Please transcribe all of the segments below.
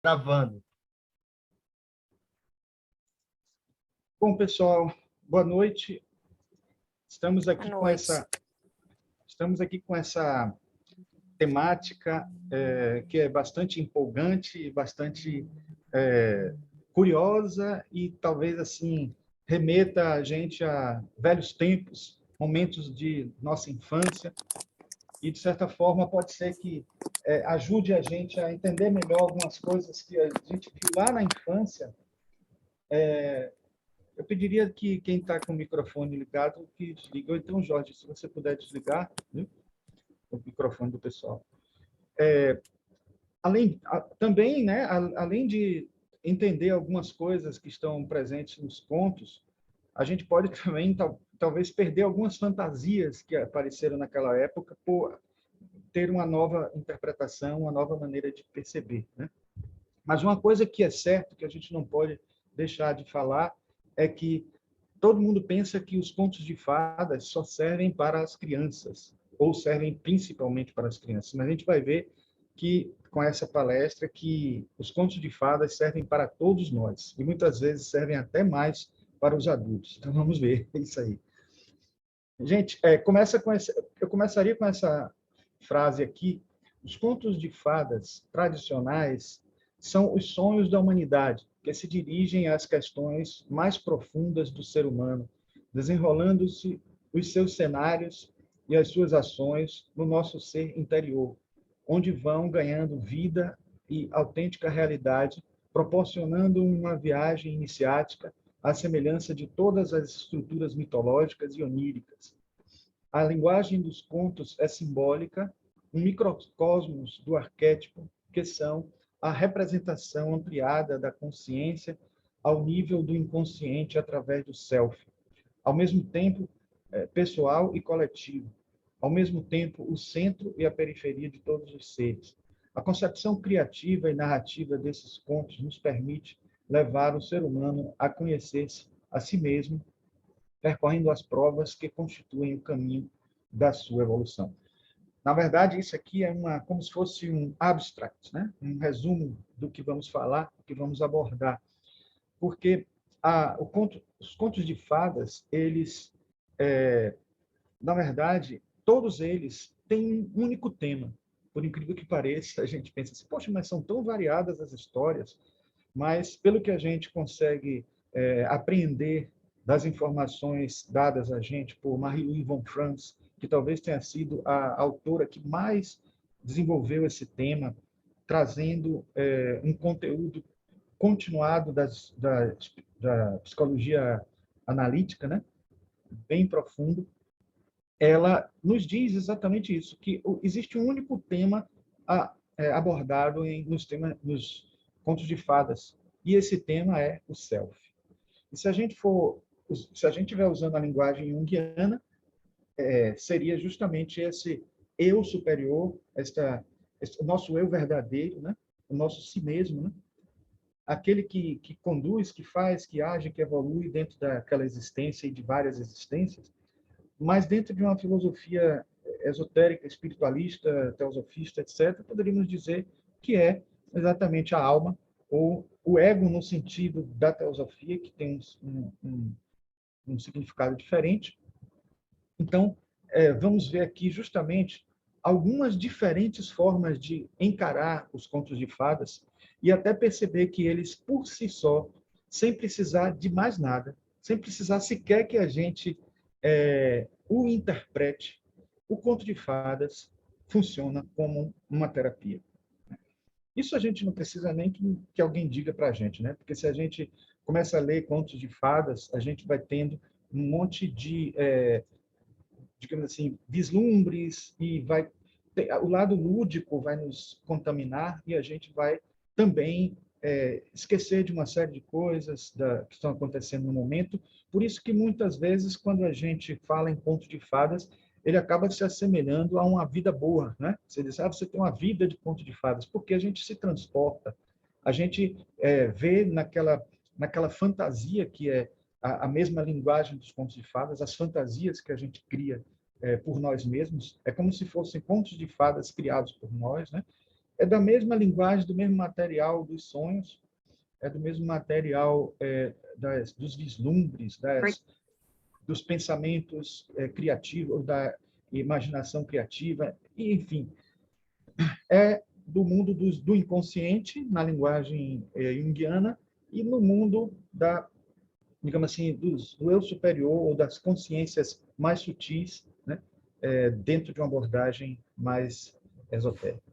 Gravando. Bom, pessoal, boa noite. Estamos aqui com essa temática que é bastante empolgante, bastante curiosa e talvez assim remeta a gente a velhos tempos, momentos de nossa infância e de certa forma pode ser que ajude a gente a entender melhor algumas coisas que a gente viu lá na infância. Eu pediria que quem está com o microfone ligado, que desligue. Ou então, Jorge, se você puder desligar, né, o microfone do pessoal. Também, né, além de entender algumas coisas que estão presentes nos contos, a gente pode também, talvez, perder algumas fantasias que apareceram naquela época por ter uma nova interpretação, uma nova maneira de perceber, né? Mas uma coisa que é certo, que a gente não pode deixar de falar, é que todo mundo pensa que os contos de fadas só servem para as crianças, ou servem principalmente para as crianças. Mas a gente vai ver que, com essa palestra, que os contos de fadas servem para todos nós, e muitas vezes servem até mais para os adultos. Então, vamos ver isso aí. Gente, eu começaria com essa frase aqui. Os contos de fadas tradicionais são os sonhos da humanidade, que se dirigem às questões mais profundas do ser humano, desenrolando-se os seus cenários e as suas ações no nosso ser interior, onde vão ganhando vida e autêntica realidade, proporcionando uma viagem iniciática à semelhança de todas as estruturas mitológicas e oníricas. A linguagem dos contos é simbólica, um microcosmos do arquétipo, que são a representação ampliada da consciência ao nível do inconsciente através do self, ao mesmo tempo pessoal e coletivo, ao mesmo tempo o centro e a periferia de todos os seres. A concepção criativa e narrativa desses contos nos permite levar o ser humano a conhecer-se a si mesmo, percorrendo as provas que constituem o caminho da sua evolução. Na verdade, isso aqui é como se fosse um abstract, né? Um resumo do que vamos falar, do que vamos abordar. Porque os contos de fadas, eles, na verdade, todos eles têm um único tema. Por incrível que pareça, a gente pensa assim, poxa, mas são tão variadas as histórias, mas pelo que a gente consegue apreender das informações dadas a gente por Marie-Louise von Franz, que talvez tenha sido a autora que mais desenvolveu esse tema, trazendo um conteúdo continuado da psicologia analítica, né? Bem profundo. Ela nos diz exatamente isso, que existe um único tema abordado nos contos de fadas, e esse tema é o self. E se a gente estiver usando a linguagem junguiana, seria justamente esse eu superior, o nosso eu verdadeiro, né? O nosso si mesmo, né? Aquele que conduz, que faz, que age, que evolui dentro daquela existência e de várias existências, mas dentro de uma filosofia esotérica, espiritualista, teosofista, etc., poderíamos dizer que é exatamente a alma, ou o ego no sentido da teosofia, que tem um significado diferente. Então, vamos ver aqui justamente algumas diferentes formas de encarar os contos de fadas e até perceber que eles, por si só, sem precisar de mais nada, sem precisar sequer que a gente o interprete, o conto de fadas funciona como uma terapia. Isso a gente não precisa nem que alguém diga para a gente, né? Porque se a gente começa a ler contos de fadas, a gente vai tendo um monte de digamos assim, vislumbres e o lado lúdico vai nos contaminar e a gente vai também esquecer de uma série de coisas que estão acontecendo no momento. Por isso que muitas vezes quando a gente fala em conto de fadas, ele acaba se assemelhando a uma vida boa, né? Você diz, você tem uma vida de conto de fadas, porque a gente se transporta, a gente vê naquela fantasia que é a mesma linguagem dos contos de fadas, as fantasias que a gente cria por nós mesmos, é como se fossem contos de fadas criados por nós, né? é da mesma linguagem, do mesmo material dos sonhos, é do mesmo material dos vislumbres, dos pensamentos criativos, da imaginação criativa, e, enfim, é do mundo do inconsciente, na linguagem junguiana, e no mundo digamos assim, do eu superior ou das consciências mais sutis, né? Dentro de uma abordagem mais esotérica.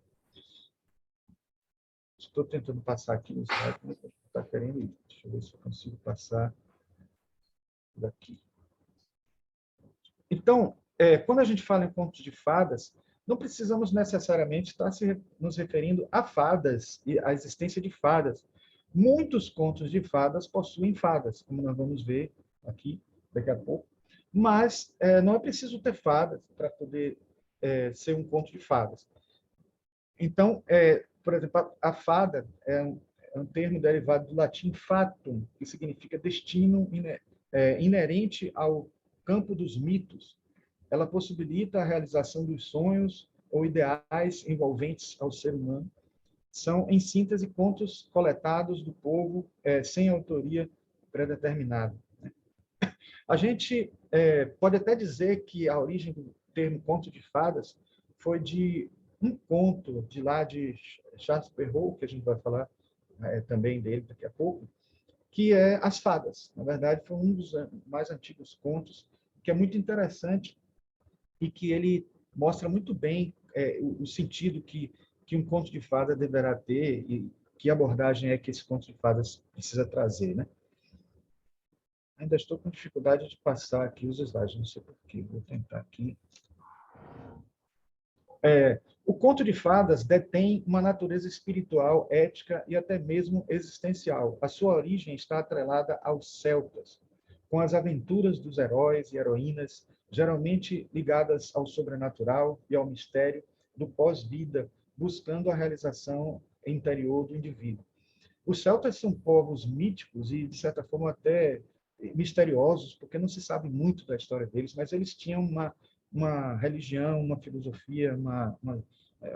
Estou tentando passar aqui no slide, mas está querendo ir. Deixa eu ver se eu consigo passar daqui. Então, quando a gente fala em contos de fadas, não precisamos necessariamente estar nos referindo a fadas e à existência de fadas. Muitos contos de fadas possuem fadas, como nós vamos ver aqui daqui a pouco, mas não é preciso ter fadas para poder ser um conto de fadas. Então, por exemplo, a fada é um termo derivado do latim fatum, que significa destino inerente ao campo dos mitos. Ela possibilita a realização dos sonhos ou ideais envolventes ao ser humano. São, em síntese, contos coletados do povo sem autoria predeterminada. A gente pode até dizer que a origem do termo conto de fadas foi de um conto de Charles Perrault, que a gente vai falar também dele daqui a pouco, que é As Fadas. Na verdade, foi um dos mais antigos contos, que é muito interessante e que ele mostra muito bem o sentido que um conto de fada deverá ter e que abordagem é que esse conto de fadas precisa trazer, né? Ainda estou com dificuldade de passar aqui os slides, não sei porquê, vou tentar aqui. O conto de fadas detém uma natureza espiritual, ética e até mesmo existencial. A sua origem está atrelada aos celtas, com as aventuras dos heróis e heroínas, geralmente ligadas ao sobrenatural e ao mistério do pós-vida, buscando a realização interior do indivíduo. Os celtas são povos míticos e, de certa forma, até misteriosos, porque não se sabe muito da história deles, mas eles tinham uma religião, uma filosofia,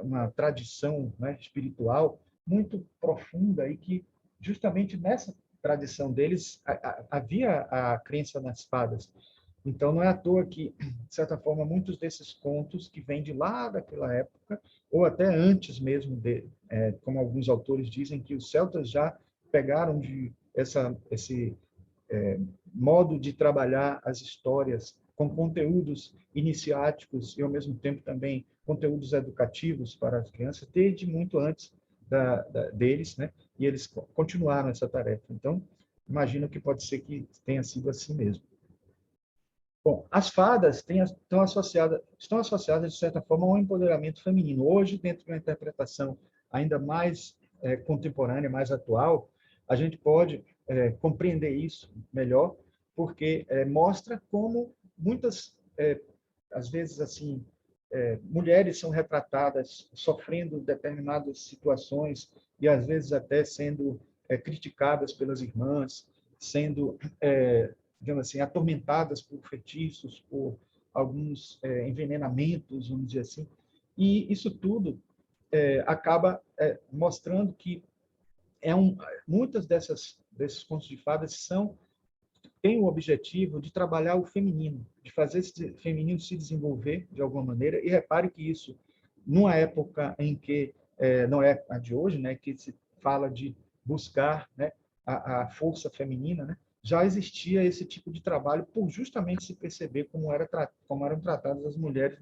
uma tradição, né, espiritual muito profunda e que, justamente nessa tradição deles, havia a crença nas fadas. Então, não é à toa que, de certa forma, muitos desses contos que vêm de lá daquela época, ou até antes mesmo, como alguns autores dizem, que os celtas já pegaram esse modo de trabalhar as histórias com conteúdos iniciáticos e, ao mesmo tempo, também conteúdos educativos para as crianças, desde muito antes deles, né? E eles continuaram essa tarefa. Então, imagino que pode ser que tenha sido assim mesmo. Bom, as fadas estão associadas, de certa forma, ao empoderamento feminino. Hoje, dentro de uma interpretação ainda mais contemporânea, mais atual, a gente pode compreender isso melhor, porque mostra como muitas, às vezes, assim, mulheres são retratadas sofrendo determinadas situações e, às vezes, até sendo criticadas pelas irmãs, sendo digamos assim, atormentadas por feitiços, por alguns envenenamentos, vamos dizer assim. E isso tudo acaba mostrando que muitas desses contos de fadas têm o objetivo de trabalhar o feminino, de fazer esse feminino se desenvolver de alguma maneira. E repare que isso, numa época em que não é a de hoje, né, que se fala de buscar, né, a força feminina, né, já existia esse tipo de trabalho por justamente se perceber como eram tratadas as mulheres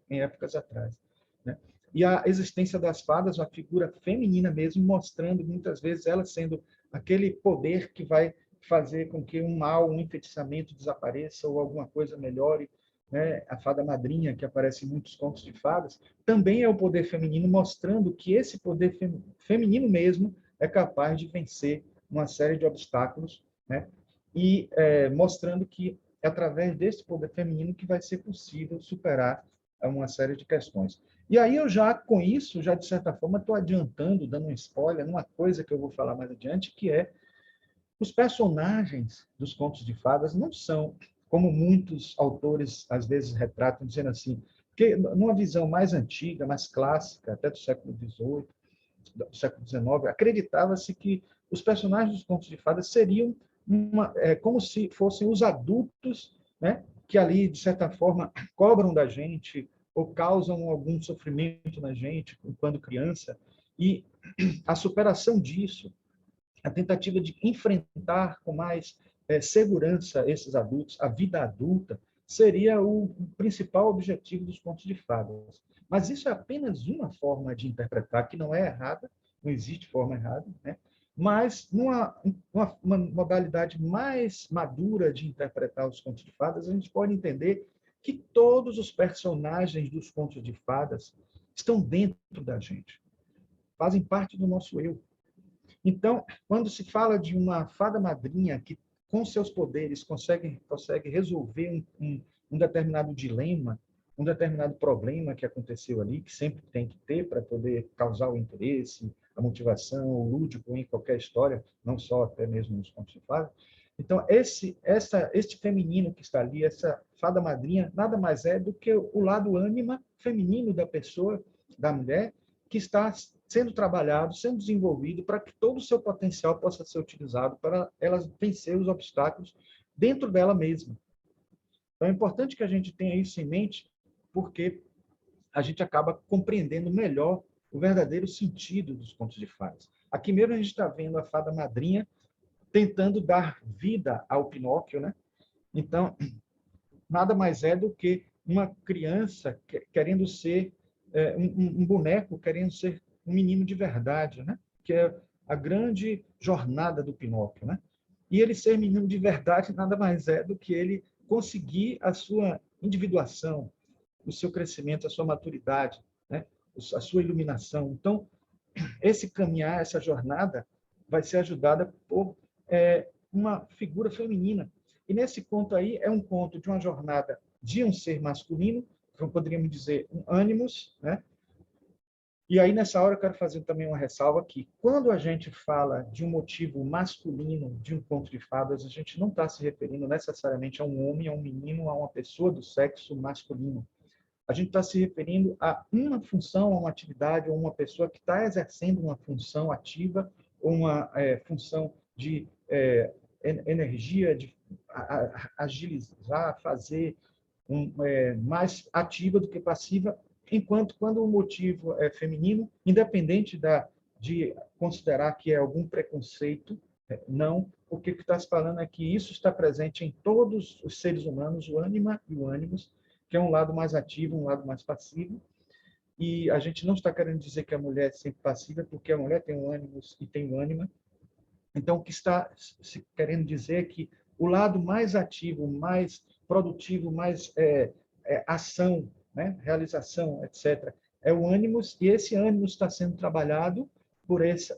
em épocas atrás, né? E a existência das fadas, uma figura feminina mesmo, mostrando muitas vezes ela sendo aquele poder que vai fazer com que um mal, um enfeitiçamento desapareça ou alguma coisa melhore, né? A fada madrinha, que aparece em muitos contos de fadas, também é o poder feminino, mostrando que esse poder feminino mesmo é capaz de vencer uma série de obstáculos, né? E mostrando que é através desse poder feminino que vai ser possível superar uma série de questões. E aí eu já, com isso, já de certa forma, estou adiantando, dando um spoiler, numa coisa que eu vou falar mais adiante, que é os personagens dos contos de fadas não são, como muitos autores às vezes retratam, dizendo assim, que numa visão mais antiga, mais clássica, até do século XVIII, do século XIX, acreditava-se que os personagens dos contos de fadas seriam como se fossem os adultos, né, que ali, de certa forma, cobram da gente ou causam algum sofrimento na gente quando criança. E a superação disso, a tentativa de enfrentar com mais segurança esses adultos, a vida adulta, seria o principal objetivo dos contos de fadas. Mas isso é apenas uma forma de interpretar, que não é errada, não existe forma errada, né? Mas uma modalidade mais madura de interpretar os contos de fadas, a gente pode entender que todos os personagens dos contos de fadas estão dentro da gente, fazem parte do nosso eu. Então, quando se fala de uma fada madrinha que, com seus poderes, consegue resolver um determinado dilema, um determinado problema que aconteceu ali, que sempre tem que ter para poder causar o interesse, a motivação, o lúdico em qualquer história, não só até mesmo nos contos de fadas. Então, este feminino que está ali, essa fada madrinha, nada mais é do que o lado ânima feminino da pessoa, da mulher, que está sendo trabalhado, sendo desenvolvido para que todo o seu potencial possa ser utilizado para ela vencer os obstáculos dentro dela mesma. Então, é importante que a gente tenha isso em mente, porque a gente acaba compreendendo melhor o verdadeiro sentido dos contos de fadas. Aqui mesmo a gente está vendo a fada madrinha tentando dar vida ao Pinóquio, né? Então, nada mais é do que uma criança querendo ser um boneco, querendo ser um menino de verdade, né? Que é a grande jornada do Pinóquio, né? E ele ser menino de verdade nada mais é do que ele conseguir a sua individuação, o seu crescimento, a sua maturidade, né? A sua iluminação. Então, esse caminhar, essa jornada, vai ser ajudada por uma figura feminina. E nesse conto aí, é um conto de uma jornada de um ser masculino, então poderíamos dizer um ânimos, né? E aí, nessa hora, eu quero fazer também uma ressalva aqui. Quando a gente fala de um motivo masculino de um conto de fadas, a gente não está se referindo necessariamente a um homem, a um menino, a uma pessoa do sexo masculino. A gente está se referindo a uma função, a uma atividade, ou uma pessoa que está exercendo uma função ativa, ou uma função de energia, de agilizar, fazer mais ativa do que passiva, enquanto quando o motivo é feminino, independente de considerar que é algum preconceito, não, o que está se falando é que isso está presente em todos os seres humanos, o ânima e o ânimos, que é um lado mais ativo, um lado mais passivo. E a gente não está querendo dizer que a mulher é sempre passiva, porque a mulher tem o ânimos e tem o ânima. Então, o que está se querendo dizer é que o lado mais ativo, mais produtivo, mais ação, né? Realização, etc., é o ânimos, e esse ânimos está sendo trabalhado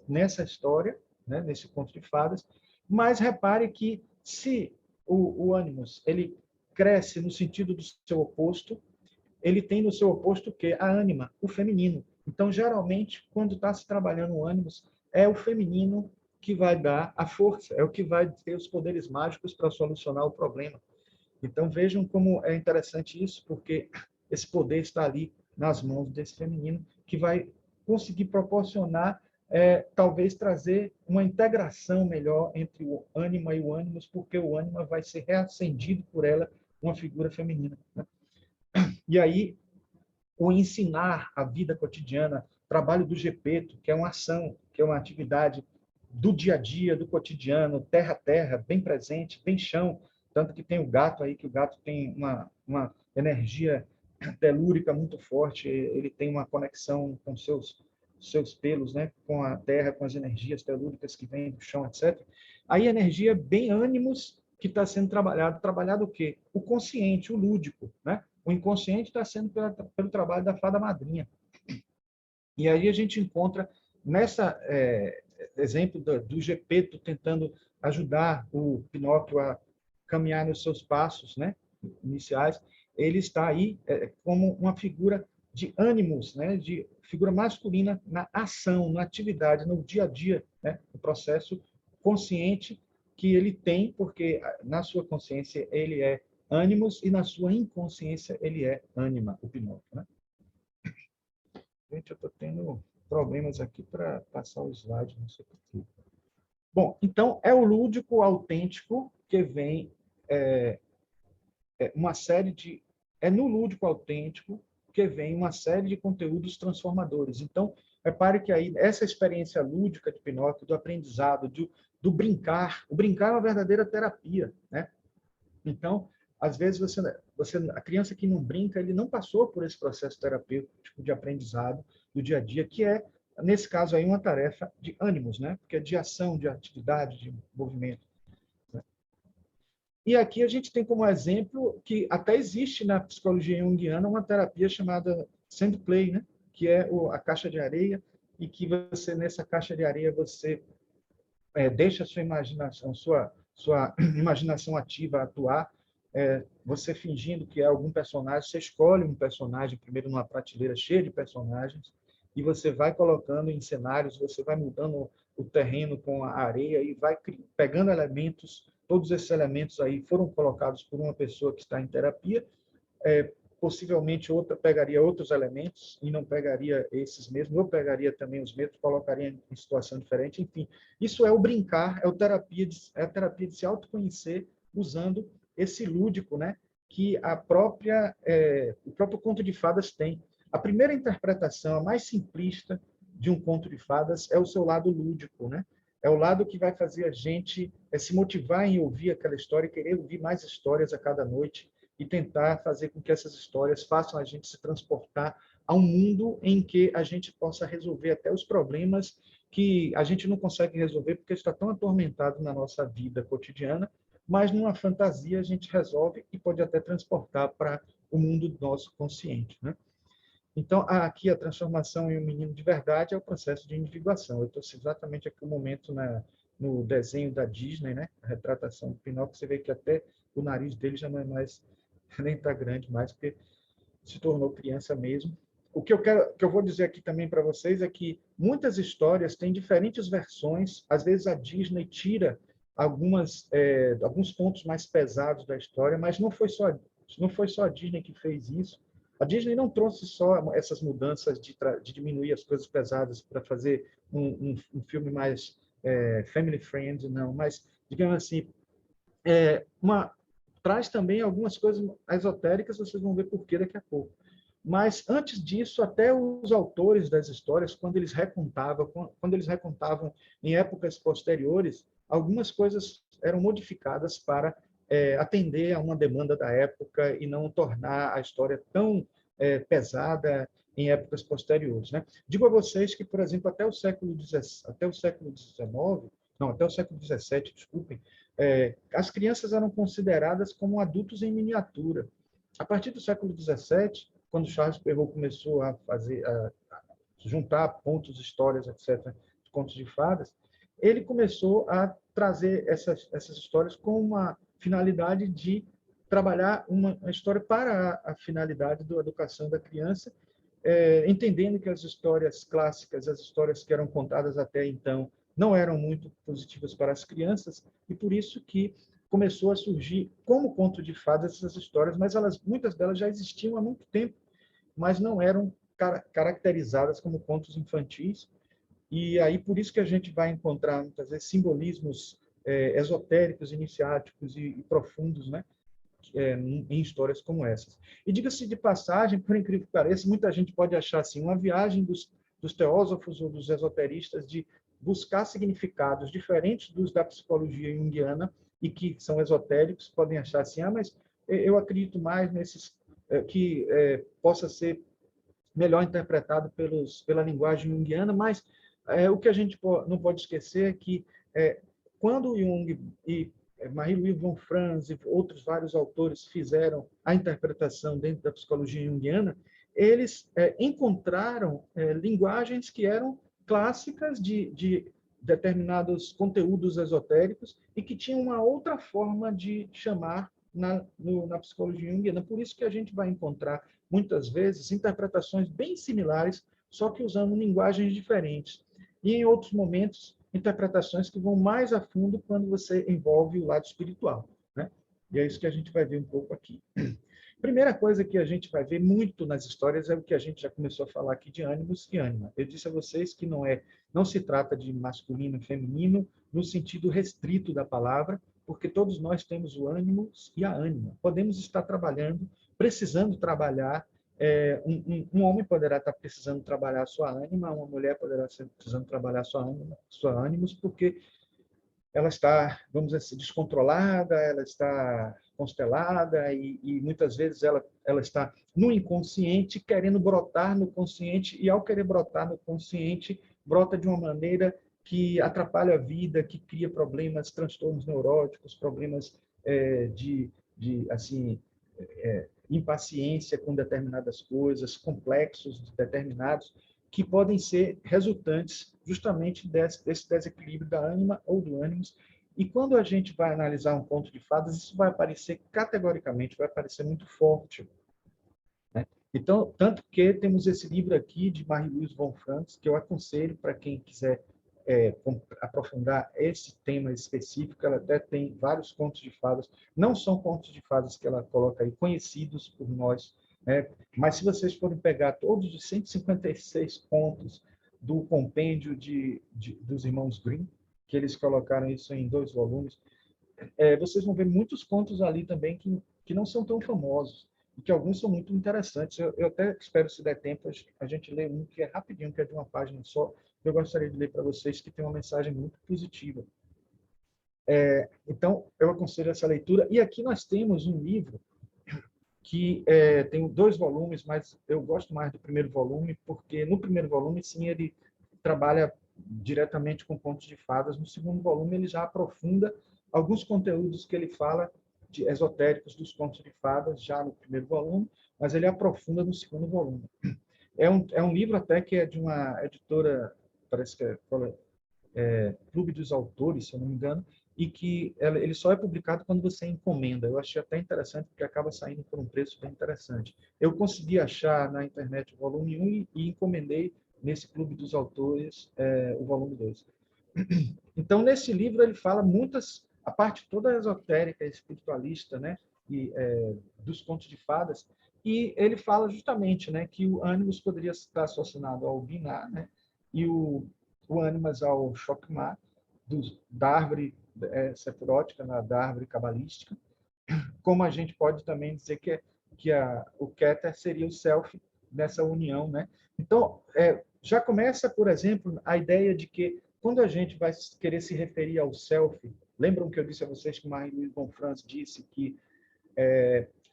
nessa história, né? Nesse conto de fadas. Mas repare que se o ânimos ele cresce no sentido do seu oposto, ele tem no seu oposto o quê? A ânima, o feminino. Então, geralmente, quando está se trabalhando o ânimos, é o feminino que vai dar a força, é o que vai ter os poderes mágicos para solucionar o problema. Então, vejam como é interessante isso, porque esse poder está ali nas mãos desse feminino, que vai conseguir proporcionar, talvez trazer uma integração melhor entre o ânima e o ânimos, porque o ânima vai ser reacendido por ela, uma figura feminina, né? E aí, o ensinar a vida cotidiana, trabalho do Gepeto, que é uma ação, que é uma atividade do dia a dia, do cotidiano, terra a terra, bem presente, bem chão, tanto que tem o gato aí, que o gato tem uma energia telúrica muito forte, ele tem uma conexão com seus pelos, né, com a terra, com as energias telúricas que vêm do chão, etc. Aí a energia bem ânimos que está sendo trabalhado o quê? O consciente, o lúdico, né? O inconsciente está sendo pelo trabalho da fada madrinha. E aí a gente encontra, nessa exemplo do Gepeto tentando ajudar o Pinóquio a caminhar nos seus passos, né, iniciais, ele está aí como uma figura de ânimos, né, de figura masculina na ação, na atividade, no dia a dia, né, no processo consciente que ele tem, porque na sua consciência ele é ânimos e na sua inconsciência ele é ânima, o Pinóquio, né? Gente, eu estou tendo problemas aqui para passar o slide, não sei por quê. Bom, então, é o lúdico autêntico que vem uma série de... É no lúdico autêntico que vem uma série de conteúdos transformadores. Então, repare que aí essa experiência lúdica de Pinóquio, do aprendizado, do brincar, o brincar é uma verdadeira terapia, né? Então, às vezes, a criança que não brinca, ele não passou por esse processo terapêutico de aprendizado do dia a dia, que é, nesse caso aí, uma tarefa de ânimos, né? Porque é de ação, de atividade, de movimento. E aqui a gente tem como exemplo que até existe na psicologia junguiana uma terapia chamada sand play, né? Que é a caixa de areia, e que você, nessa caixa de areia, você deixa a sua imaginação, sua imaginação ativa atuar, você fingindo que é algum personagem, você escolhe um personagem primeiro numa prateleira cheia de personagens, e você vai colocando em cenários, você vai mudando o terreno com a areia e vai pegando elementos. Todos esses elementos aí foram colocados por uma pessoa que está em terapia. Possivelmente outra pegaria outros elementos e não pegaria esses mesmos, eu pegaria também os mesmos, colocaria em situação diferente, enfim. Isso é o brincar, é a terapia de se autoconhecer usando esse lúdico, né, que o próprio conto de fadas tem. A primeira interpretação, a mais simplista de um conto de fadas é o seu lado lúdico, né? É o lado que vai fazer a gente se motivar em ouvir aquela história e querer ouvir mais histórias a cada noite, e tentar fazer com que essas histórias façam a gente se transportar a um mundo em que a gente possa resolver até os problemas que a gente não consegue resolver porque está tão atormentado na nossa vida cotidiana, mas numa fantasia a gente resolve e pode até transportar para o mundo do nosso consciente, né? Então, aqui a transformação em um menino de verdade é o processo de individuação. Eu estou exatamente aqui no momento no desenho da Disney, né? A retratação do Pinóquio, você vê que até o nariz dele já não é mais, nem está grande mais, porque se tornou criança mesmo. O que eu vou dizer aqui também para vocês é que muitas histórias têm diferentes versões. Às vezes a Disney tira alguns pontos mais pesados da história, mas não foi só a Disney que fez isso. A Disney não trouxe só essas mudanças de diminuir as coisas pesadas para fazer um filme mais family friendly, não, mas, digamos assim, traz também algumas coisas esotéricas, vocês vão ver por quê daqui a pouco. Mas, antes disso, até os autores das histórias, quando eles recontavam em épocas posteriores, algumas coisas eram modificadas para atender a uma demanda da época e não tornar a história tão pesada em épocas posteriores, né? Digo a vocês que, por exemplo, até o século XIX, não, até o século XVII, desculpem, as crianças eram consideradas como adultos em miniatura. A partir do século XVII, quando Charles Perrault começou a juntar contos, histórias, etc., contos de fadas, ele começou a trazer essas histórias com uma finalidade de trabalhar uma história para a finalidade da educação da criança, entendendo que as histórias clássicas, as histórias que eram contadas até então, não eram muito positivas para as crianças, e por isso que começou a surgir como conto de fadas essas histórias, mas muitas delas já existiam há muito tempo, mas não eram caracterizadas como contos infantis. E aí por isso que a gente vai encontrar muitas vezes simbolismos esotéricos, iniciáticos e profundos, né? Em histórias como essas. E diga-se de passagem, por incrível que pareça, muita gente pode achar assim uma viagem dos teósofos ou dos esoteristas de buscar significados diferentes dos da psicologia junguiana e que são esotéricos, podem achar assim, mas eu acredito mais nesses que possa ser melhor interpretado pela linguagem junguiana, mas o que a gente não pode esquecer é que quando Jung e Marie-Louise von Franz e outros vários autores fizeram a interpretação dentro da psicologia junguiana, eles encontraram linguagens que eram clássicas de determinados conteúdos esotéricos e que tinham uma outra forma de chamar na psicologia junguiana. Por isso que a gente vai encontrar, muitas vezes, interpretações bem similares, só que usando linguagens diferentes. E, em outros momentos, interpretações que vão mais a fundo quando você envolve o lado espiritual, né? E é isso que a gente vai ver um pouco aqui. Primeira coisa que a gente vai ver muito nas histórias é o que a gente já começou a falar aqui de ânimos e ânima. Eu disse a vocês que não se trata de masculino e feminino no sentido restrito da palavra, porque todos nós temos o ânimo e a ânima. Podemos estar trabalhando, precisando trabalhar. Um homem poderá estar precisando trabalhar a sua ânima, uma mulher poderá estar precisando trabalhar a sua ânimos, porque ela está, vamos dizer assim, descontrolada, ela está constelada e muitas vezes ela está no inconsciente querendo brotar no consciente e ao querer brotar no consciente brota de uma maneira que atrapalha a vida, que cria problemas, transtornos neuróticos, problemas de assim impaciência com determinadas coisas, complexos determinados, que podem ser resultantes justamente desse desequilíbrio da ânima ou do ânimos. E quando a gente vai analisar um conto de fadas, isso vai aparecer categoricamente, vai aparecer muito forte. Né? Então, tanto que temos esse livro aqui de Marie-Louise von Franz, que eu aconselho para quem quiser aprofundar esse tema específico. Ela até tem vários contos de fadas, não são contos de fadas que ela coloca aí, conhecidos por nós, né? Mas se vocês forem pegar todos os 156 contos do compêndio dos irmãos Grimm, que eles colocaram isso em 2 volumes, vocês vão ver muitos contos ali também que não são tão famosos, e que alguns são muito interessantes. Eu até espero, se der tempo, a gente lê um que é rapidinho, que é de uma página só, que eu gostaria de ler para vocês, que tem uma mensagem muito positiva. Então, eu aconselho essa leitura. E aqui nós temos um livro que tem 2 volumes, mas eu gosto mais do primeiro volume, porque no primeiro volume, sim, ele trabalha diretamente com contos de fadas. No segundo volume, ele já aprofunda alguns conteúdos que ele fala de esotéricos dos contos de fadas, já no primeiro volume, mas ele aprofunda no segundo volume. É um livro até que é de uma editora, parece que Clube dos Autores, se eu não me engano, e que ele só é publicado quando você encomenda. Eu achei até interessante, porque acaba saindo por um preço bem interessante. Eu consegui achar na internet o volume 1 e encomendei nesse Clube dos Autores o volume 2. Então, nesse livro, ele fala a parte toda esotérica, espiritualista, né, dos contos de fadas, e ele fala justamente, né, que o ânimos poderia estar associado ao Binah, né, e o ânimas ao Chokmah, da árvore sefirótica, da árvore cabalística, como a gente pode também dizer que o Keter seria o self nessa união, né? Então, já começa, por exemplo, a ideia de que quando a gente vai querer se referir ao self, lembram que eu disse a vocês que Marie-Louise von Franz disse que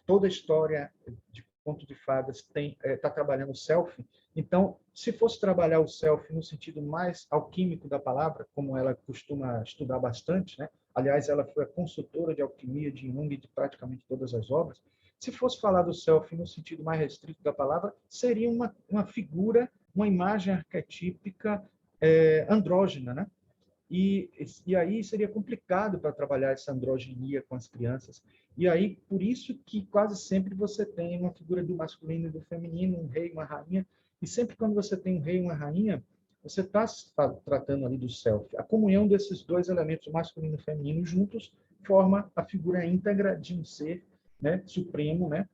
toda história de conto de fadas está trabalhando o self. Então, se fosse trabalhar o self no sentido mais alquímico da palavra, como ela costuma estudar bastante, né? Aliás, ela foi a consultora de alquimia de Jung de praticamente todas as obras. Se fosse falar do self no sentido mais restrito da palavra, seria uma figura, uma imagem arquetípica andrógena, né? E aí seria complicado para trabalhar essa androginia com as crianças. E aí, por isso que quase sempre você tem uma figura do masculino e do feminino, um rei e uma rainha. E sempre quando você tem um rei e uma rainha, você está tratando ali do self. A comunhão desses 2 elementos, masculino e feminino, juntos, forma a figura íntegra de um ser, né, supremo, né,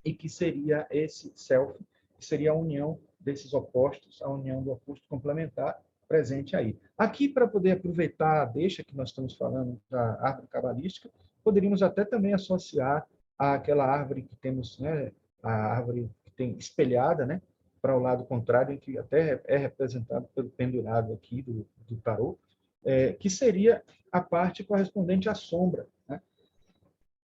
e que seria esse self, que seria a união desses opostos, a união do oposto complementar, presente aí. Aqui, para poder aproveitar a deixa que nós estamos falando da árvore cabalística, poderíamos até também associar àquela árvore que temos, né, a árvore que tem espelhada, né, para o lado contrário, que até é representado pelo pendurado aqui do tarô, que seria a parte correspondente à sombra, né?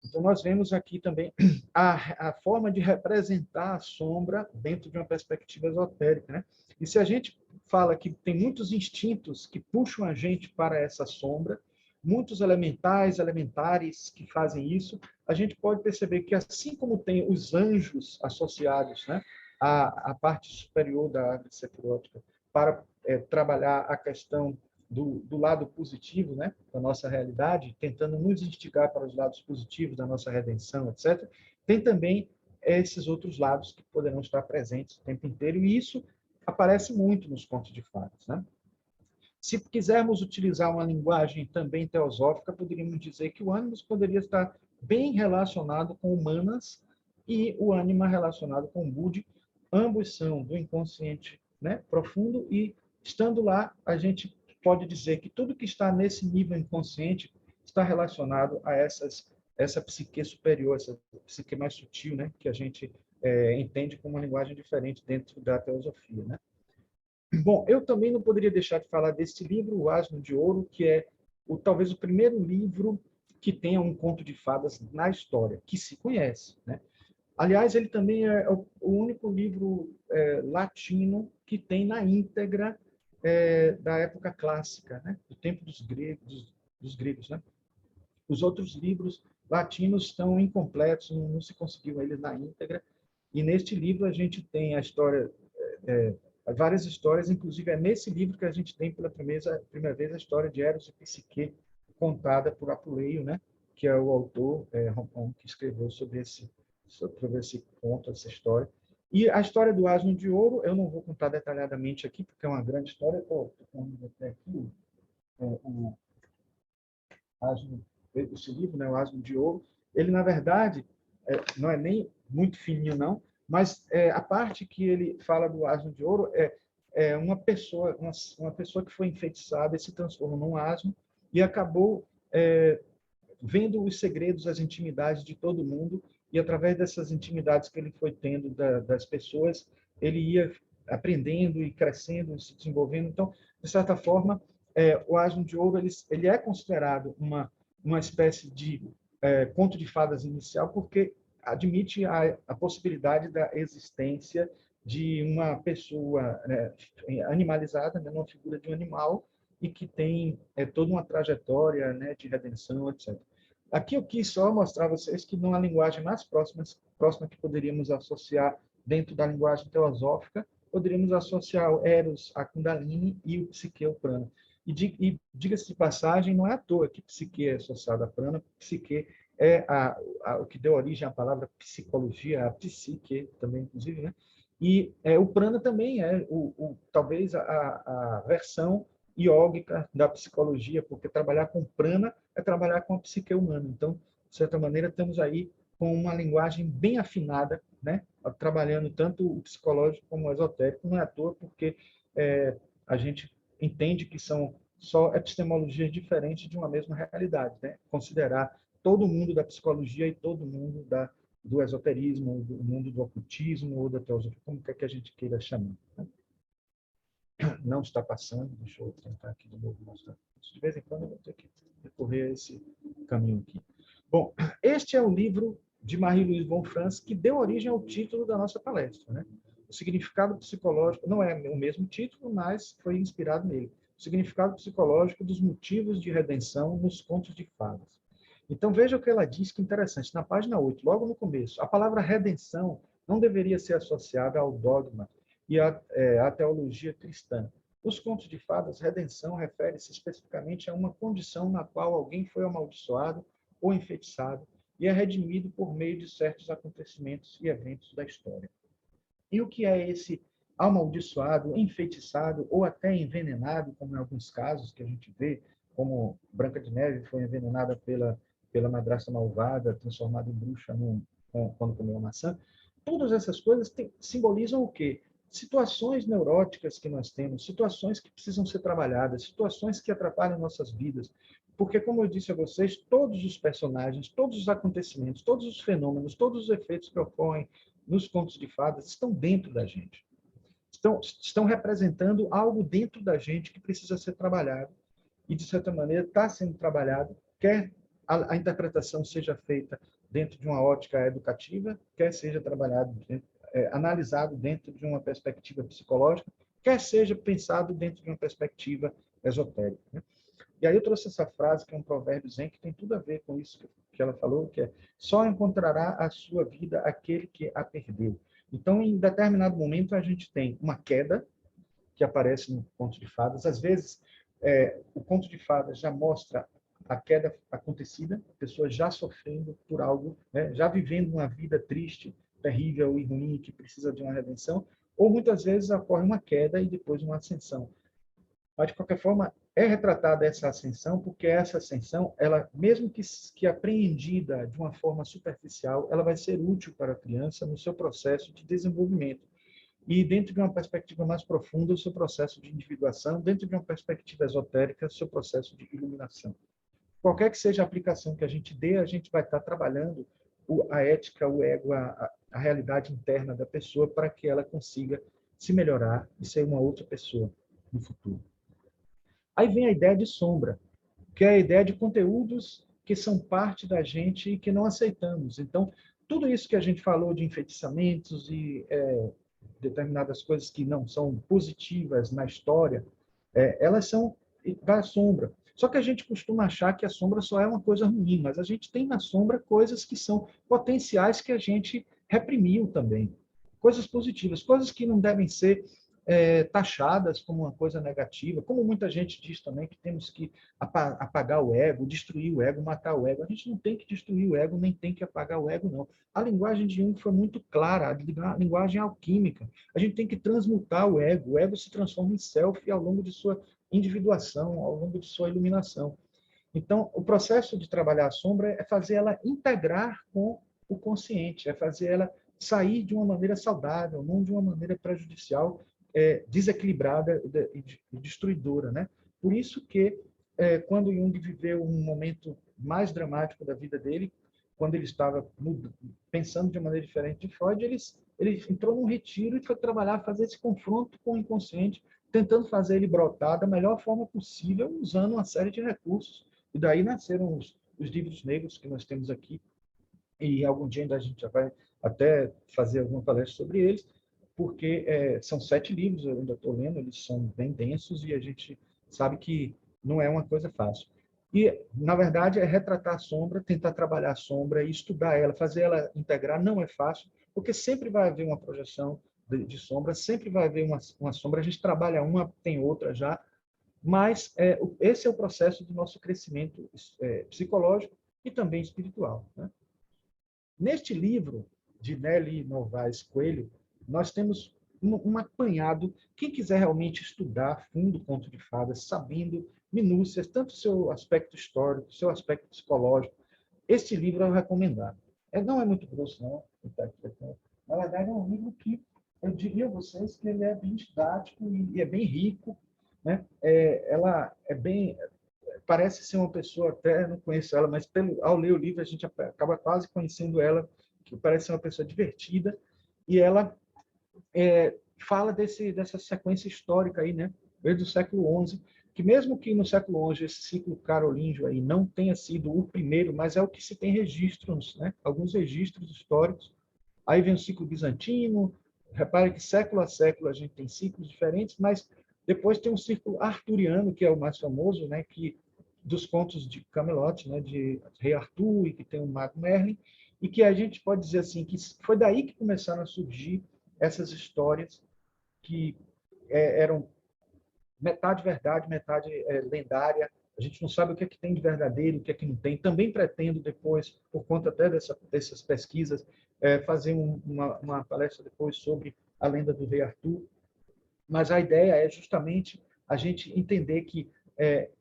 Então, nós vemos aqui também a forma de representar a sombra dentro de uma perspectiva esotérica, né? E se a gente fala que tem muitos instintos que puxam a gente para essa sombra, muitos elementares que fazem isso, a gente pode perceber que, assim como tem os anjos associados, né, à parte superior da árvore sefirótica, para trabalhar a questão do lado positivo, né, da nossa realidade, tentando nos instigar para os lados positivos da nossa redenção, etc., tem também esses outros lados que poderão estar presentes o tempo inteiro, e isso aparece muito nos contos de fadas, né? Se quisermos utilizar uma linguagem também teosófica, poderíamos dizer que o ânimos poderia estar bem relacionado com humanas, e o ânima relacionado com o Budi. Ambos são do inconsciente, né, profundo, e estando lá, a gente pode dizer que tudo que está nesse nível inconsciente está relacionado a essa psique superior, essa psique mais sutil, né, que a gente entende como uma linguagem diferente dentro da teosofia, né? Bom, eu também não poderia deixar de falar desse livro, O Asno de Ouro, que é talvez o primeiro livro que tenha um conto de fadas na história, que se conhece, né? Aliás, ele também é o único livro latino que tem na íntegra da época clássica, né? Do tempo dos gregos, né? Os outros livros latinos estão incompletos, não se conseguiu eles na íntegra. E neste livro a gente tem a história, é, várias histórias, inclusive é nesse livro que a gente tem pela primeira vez a história de Eros e Psique, contada por Apuleio, né? Que é o autor que escreveu sobre esse conto, essa história. E a história do Asno de Ouro, eu não vou contar detalhadamente aqui, porque é uma grande história. Estou falando até aqui o Asno, esse livro, né, o Asno de Ouro. Ele, na verdade, não é nem muito fininho, não, mas a parte que ele fala do Asno de Ouro é uma pessoa que foi enfeitiçada e se transforma num asno e acabou vendo os segredos, as intimidades de todo mundo, e através dessas intimidades que ele foi tendo das pessoas, ele ia aprendendo e crescendo, se desenvolvendo. Então, de certa forma, o Asno de Ouro ele é considerado uma espécie de conto de fadas inicial, porque admite a possibilidade da existência de uma pessoa, né, animalizada, né, uma figura de um animal, e que tem toda uma trajetória, né, de redenção, etc. Aqui eu quis só mostrar a vocês que numa linguagem mais próxima que poderíamos associar dentro da linguagem teosófica, poderíamos associar o Eros a Kundalini e o Psique ao Prana. E diga-se de passagem, não é à toa que Psique é associado a Prana. Psique é o que deu origem à palavra psicologia, a psique também, inclusive, né? E o Prana também é talvez a versão iógica da psicologia, porque trabalhar com prana é trabalhar com a psique humana. Então, de certa maneira, estamos aí com uma linguagem bem afinada, né? Trabalhando tanto o psicológico como o esotérico. Não é à toa, porque a gente entende que são só epistemologias diferentes de uma mesma realidade, né? Considerar todo mundo da psicologia e todo mundo do esoterismo, do mundo do ocultismo ou da teosofia, como quer que a gente queira chamar, né? Não está passando, deixa eu tentar aqui de novo mostrar. De vez em quando eu vou ter que recorrer a esse caminho aqui. Bom, este é o livro de Marie-Louise von Franz que deu origem ao título da nossa palestra, né? O significado psicológico, não é o mesmo título, mas foi inspirado nele. O significado psicológico dos motivos de redenção nos contos de fadas. Então, veja o que ela diz, que interessante. Na página 8, logo no começo, a palavra redenção não deveria ser associada ao dogma e à teologia cristã. Nos contos de fadas, redenção refere-se especificamente a uma condição na qual alguém foi amaldiçoado ou enfeitiçado e é redimido por meio de certos acontecimentos e eventos da história. E o que é esse amaldiçoado, enfeitiçado ou até envenenado, como em alguns casos que a gente vê, como Branca de Neve foi envenenada pela madrasta malvada, transformada em bruxa quando comeu a maçã? Todas essas coisas simbolizam o quê? Situações neuróticas que nós temos, situações que precisam ser trabalhadas, situações que atrapalham nossas vidas. Porque, como eu disse a vocês, todos os personagens, todos os acontecimentos, todos os fenômenos, todos os efeitos que ocorrem nos contos de fadas estão dentro da gente. Estão representando algo dentro da gente que precisa ser trabalhado e, de certa maneira, está sendo trabalhado, quer a interpretação seja feita dentro de uma ótica educativa, quer seja trabalhado, analisado dentro de uma perspectiva psicológica, quer seja pensado dentro de uma perspectiva esotérica, né? E aí eu trouxe essa frase, que é um provérbio zen, que tem tudo a ver com isso que ela falou, que é: só encontrará a sua vida aquele que a perdeu. Então, em determinado momento, a gente tem uma queda, que aparece no conto de fadas. Às vezes, o conto de fadas já mostra a queda acontecida, a pessoa já sofrendo por algo, né? Já vivendo uma vida triste, terrível e ruim, que precisa de uma redenção, ou muitas vezes ocorre uma queda e depois uma ascensão. Mas, de qualquer forma, é retratada essa ascensão, porque essa ascensão, ela, mesmo que apreendida de uma forma superficial, ela vai ser útil para a criança no seu processo de desenvolvimento. E dentro de uma perspectiva mais profunda, o seu processo de individuação, dentro de uma perspectiva esotérica, o seu processo de iluminação. Qualquer que seja a aplicação que a gente dê, a gente vai estar trabalhando a ética, o ego, a realidade interna da pessoa para que ela consiga se melhorar e ser uma outra pessoa no futuro. Aí vem a ideia de sombra, que é a ideia de conteúdos que são parte da gente e que não aceitamos. Então, tudo isso que a gente falou de enfeitiçamentos e determinadas coisas que não são positivas na história, elas são da sombra. Só que a gente costuma achar que a sombra só é uma coisa ruim, mas a gente tem na sombra coisas que são potenciais que a gente reprimiu também. Coisas positivas, coisas que não devem ser taxadas como uma coisa negativa, como muita gente diz também que temos que apagar o ego, destruir o ego, matar o ego. A gente não tem que destruir o ego, nem tem que apagar o ego, não. A linguagem de Jung foi muito clara, a linguagem alquímica. A gente tem que transmutar o ego se transforma em self ao longo de sua individuação, ao longo de sua iluminação. Então, o processo de trabalhar a sombra é fazer ela integrar com o consciente, é fazer ela sair de uma maneira saudável, não de uma maneira prejudicial, desequilibrada e destruidora, né? Por isso que, quando Jung viveu um momento mais dramático da vida dele, quando ele estava pensando de uma maneira diferente de Freud, ele entrou num retiro e foi trabalhar, fazer esse confronto com o inconsciente, tentando fazer ele brotar da melhor forma possível, usando uma série de recursos. E daí nasceram os livros negros que nós temos aqui, e algum dia ainda a gente já vai até fazer alguma palestra sobre eles, porque são 7 livros, eu ainda estou lendo, eles são bem densos e a gente sabe que não é uma coisa fácil. E, na verdade, é retratar a sombra, tentar trabalhar a sombra e estudar ela, fazer ela integrar, não é fácil, porque sempre vai haver uma projeção de sombra, sempre vai haver uma sombra, a gente trabalha uma, tem outra já, mas esse é o processo do nosso crescimento psicológico e também espiritual, né? Neste livro de Nelly Novaes Coelho, nós temos um apanhado. Quem quiser realmente estudar a fundo o conto de fadas, sabendo minúcias, tanto o seu aspecto histórico, o seu aspecto psicológico, este livro é o recomendado. Não é muito grosso, não. Na verdade, é um livro que eu diria a vocês que ele é bem didático e é bem rico, né? Ela é bem, parece ser uma pessoa, até não conheço ela, mas ao ler o livro a gente acaba quase conhecendo ela, que parece ser uma pessoa divertida, e ela fala dessa sequência histórica aí, né, desde o século XI, que mesmo que no século XI esse ciclo carolíngio aí não tenha sido o primeiro, mas é o que se tem registros, né, alguns registros históricos. Aí vem o ciclo bizantino, repare que século a século a gente tem ciclos diferentes, mas depois tem um ciclo arturiano, que é o mais famoso, né, que dos contos de Camelot, né, de Rei Arthur, e que tem o Mago Merlin, e que a gente pode dizer assim que foi daí que começaram a surgir essas histórias que eram metade verdade, metade lendária. A gente não sabe o que é que tem de verdadeiro, o que é que não tem. Também pretendo depois, por conta até dessas pesquisas, fazer uma palestra depois sobre a lenda do Rei Arthur. Mas a ideia é justamente a gente entender que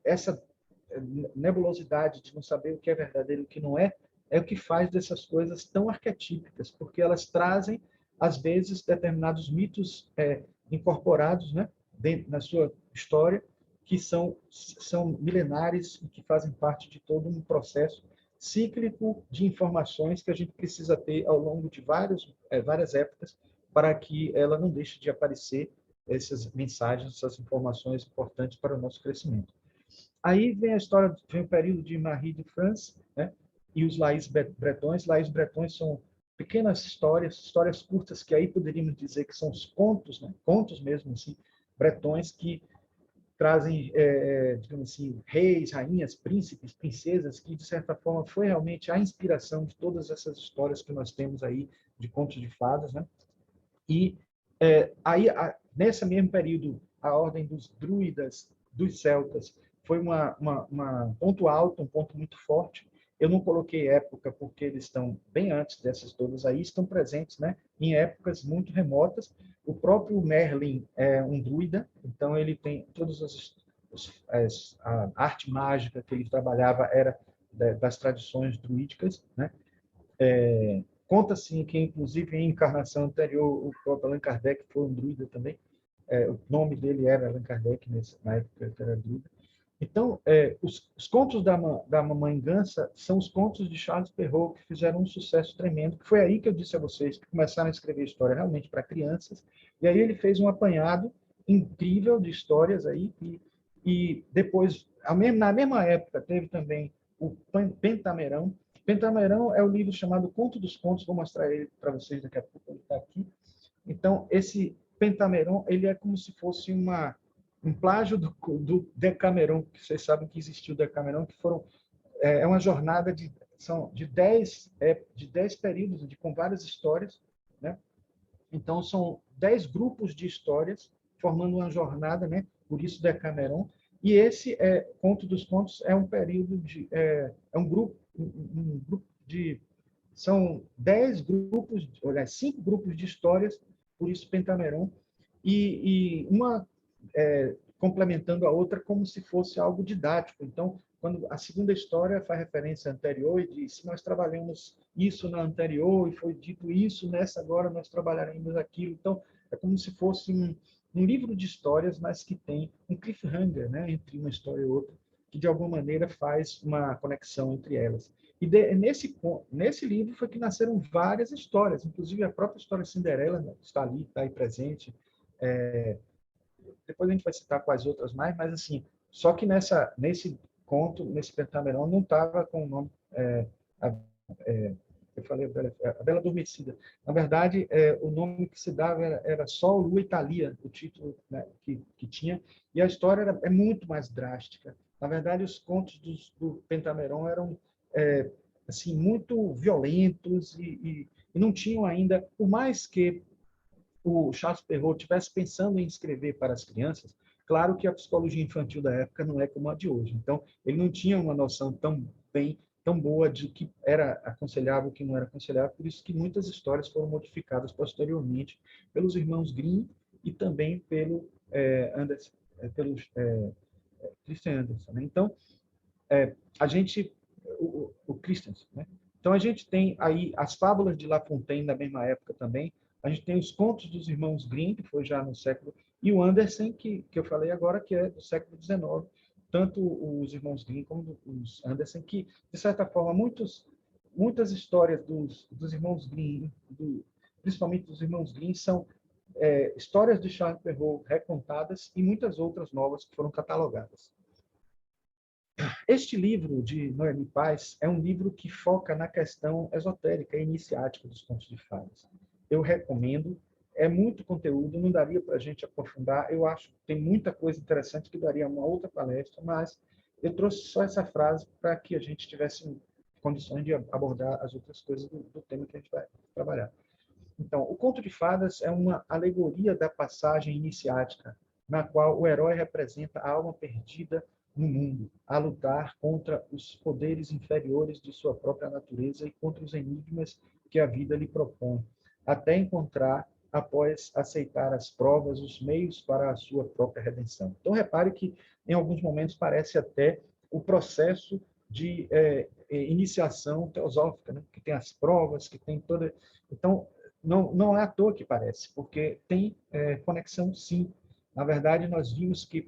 essa nebulosidade de não saber o que é verdadeiro e o que não é o que faz dessas coisas tão arquetípicas, porque elas trazem, às vezes, determinados mitos incorporados, né, dentro, na sua história, que são milenares e que fazem parte de todo um processo cíclico de informações que a gente precisa ter ao longo de várias épocas para que ela não deixe de aparecer essas mensagens, essas informações importantes para o nosso crescimento. Aí vem a história, vem o período de Marie de France, né? E os Laís Bretões. Laís Bretões são pequenas histórias curtas, que aí poderíamos dizer que são os contos, né? Contos mesmo, assim, bretões, que trazem, digamos assim, reis, rainhas, príncipes, princesas, que, de certa forma, foi realmente a inspiração de todas essas histórias que nós temos aí de contos de fadas, né? E aí, nesse mesmo período, a ordem dos druidas, dos celtas, foi um ponto alto, um ponto muito forte. Eu não coloquei época porque eles estão bem antes dessas todas aí, estão presentes, né, em épocas muito remotas. O próprio Merlin é um druida, então ele tem todas a arte mágica que ele trabalhava era das tradições druídicas, né? Conta-se que, inclusive, em encarnação anterior, o próprio Allan Kardec foi um druida também. O nome dele era Allan Kardec, na época que era druida. Então, os contos da Mamãe Gansa são os contos de Charles Perrault, que fizeram um sucesso tremendo. Foi aí que eu disse a vocês que começaram a escrever história realmente para crianças. E aí ele fez um apanhado incrível de histórias aí. E depois, na mesma época, teve também o Pentamerão. Pentamerão é o livro chamado Conto dos Contos. Vou mostrar ele para vocês daqui a pouco. Ele está aqui. Então, esse Pentamerão, ele é como se fosse um plágio do Decamerão, que vocês sabem que existiu o Decamerão, que é uma jornada de 10 períodos, com várias histórias, né? Então, são 10 grupos de histórias formando uma jornada, né? Por isso Decamerão. E esse Conto dos Contos é um período um grupo de são 10 grupos, olha, 5 grupos de histórias, por isso Pentamerão, e uma complementando a outra como se fosse algo didático. Então, quando a segunda história faz referência à anterior e diz: nós trabalhamos isso na anterior e foi dito isso, nessa agora nós trabalharemos aquilo. Então, é como se fosse um livro de histórias, mas que tem um cliffhanger, né, entre uma história e outra, que de alguma maneira faz uma conexão entre elas. E nesse livro foi que nasceram várias histórias, inclusive a própria história Cinderela, né, está aí presente. Depois a gente vai citar quais outras mais, mas assim, só que nesse conto, nesse Pentamerão, não estava com o nome, eu falei a Bela Adormecida. Na verdade, o nome que se dava era Sol, Lua e Thalia, o título, né, que tinha, e a história é muito mais drástica. Na verdade, os contos do Pentamerão eram assim muito violentos e não tinham ainda, por mais que o Charles Perrault estivesse pensando em escrever para as crianças, claro que a psicologia infantil da época não é como a de hoje. Então, ele não tinha uma noção tão boa de que era aconselhável e que não era aconselhável, por isso que muitas histórias foram modificadas posteriormente pelos irmãos Grimm e também pelo Christian Andersen, né? Então, a gente o Christensen, né? Então a gente tem aí as fábulas de La Fontaine na mesma época também. A gente tem os contos dos irmãos Grimm, que foi já no século, e o Andersen, que eu falei agora, que é do século XIX. Tanto os irmãos Grimm como os Andersen, que, de certa forma, muitas histórias dos irmãos Grimm, principalmente dos irmãos Grimm, são histórias de Charles Perrault recontadas e muitas outras novas que foram catalogadas. Este livro de Noemi Paz é um livro que foca na questão esotérica e iniciática dos contos de fadas. Eu recomendo, é muito conteúdo, não daria para a gente aprofundar, eu acho que tem muita coisa interessante que daria uma outra palestra, mas eu trouxe só essa frase para que a gente tivesse condições de abordar as outras coisas do tema que a gente vai trabalhar. Então, o conto de fadas é uma alegoria da passagem iniciática, na qual o herói representa a alma perdida no mundo, a lutar contra os poderes inferiores de sua própria natureza e contra os enigmas que a vida lhe propõe, até encontrar, após aceitar as provas, os meios para a sua própria redenção. Então, repare que, em alguns momentos, parece até o processo de iniciação teosófica, né? Que tem as provas, que tem toda... Então, não é à toa que parece, porque tem conexão, sim. Na verdade, nós vimos que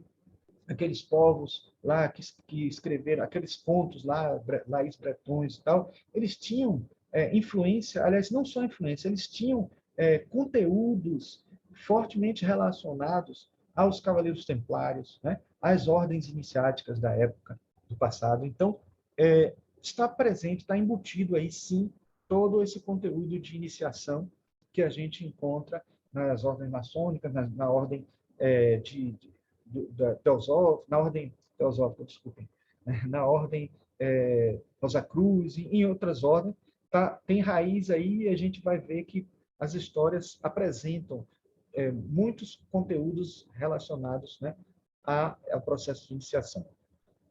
aqueles povos lá que escreveram, aqueles contos lá, Laís Bretões e tal, eles tinham influência, aliás, não só influência, eles tinham conteúdos fortemente relacionados aos Cavaleiros Templários, né? Às ordens iniciáticas da época, do passado. Então, está presente, está embutido aí, sim, todo esse conteúdo de iniciação que a gente encontra nas ordens maçônicas, na ordem na ordem teosófica, desculpem, na ordem Rosa Cruz e em outras ordens, tem raiz aí e a gente vai ver que as histórias apresentam muitos conteúdos relacionados, né, ao processo de iniciação.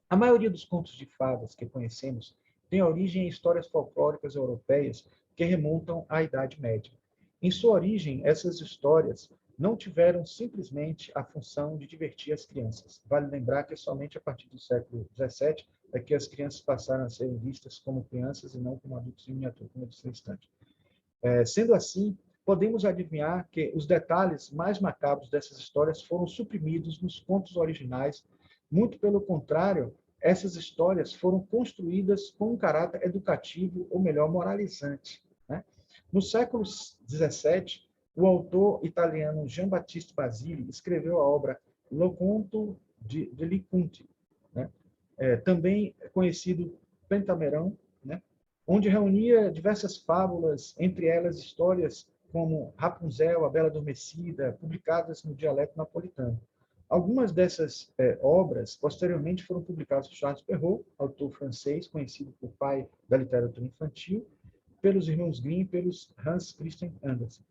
A maioria dos contos de fadas que conhecemos tem origem em histórias folclóricas europeias que remontam à Idade Média. Em sua origem, essas histórias não tiveram simplesmente a função de divertir as crianças. Vale lembrar que somente a partir do século XVII é que as crianças passaram a ser vistas como crianças e não como adultos em miniatura, como eu disse no instante. Sendo assim, podemos adivinhar que os detalhes mais macabros dessas histórias foram suprimidos nos contos originais. Muito pelo contrário, essas histórias foram construídas com um caráter educativo, ou melhor, moralizante, né? No século XVII, o autor italiano Giambattista Basile escreveu a obra Lo Conto di Conti, né? Também conhecido Pentamerão, né? Onde reunia diversas fábulas, entre elas histórias como Rapunzel, a Bela Adormecida, publicadas no dialeto napolitano. Algumas dessas obras, posteriormente, foram publicadas por Charles Perrault, autor francês, conhecido por pai da literatura infantil, pelos irmãos Grimm e pelos Hans Christian Andersen.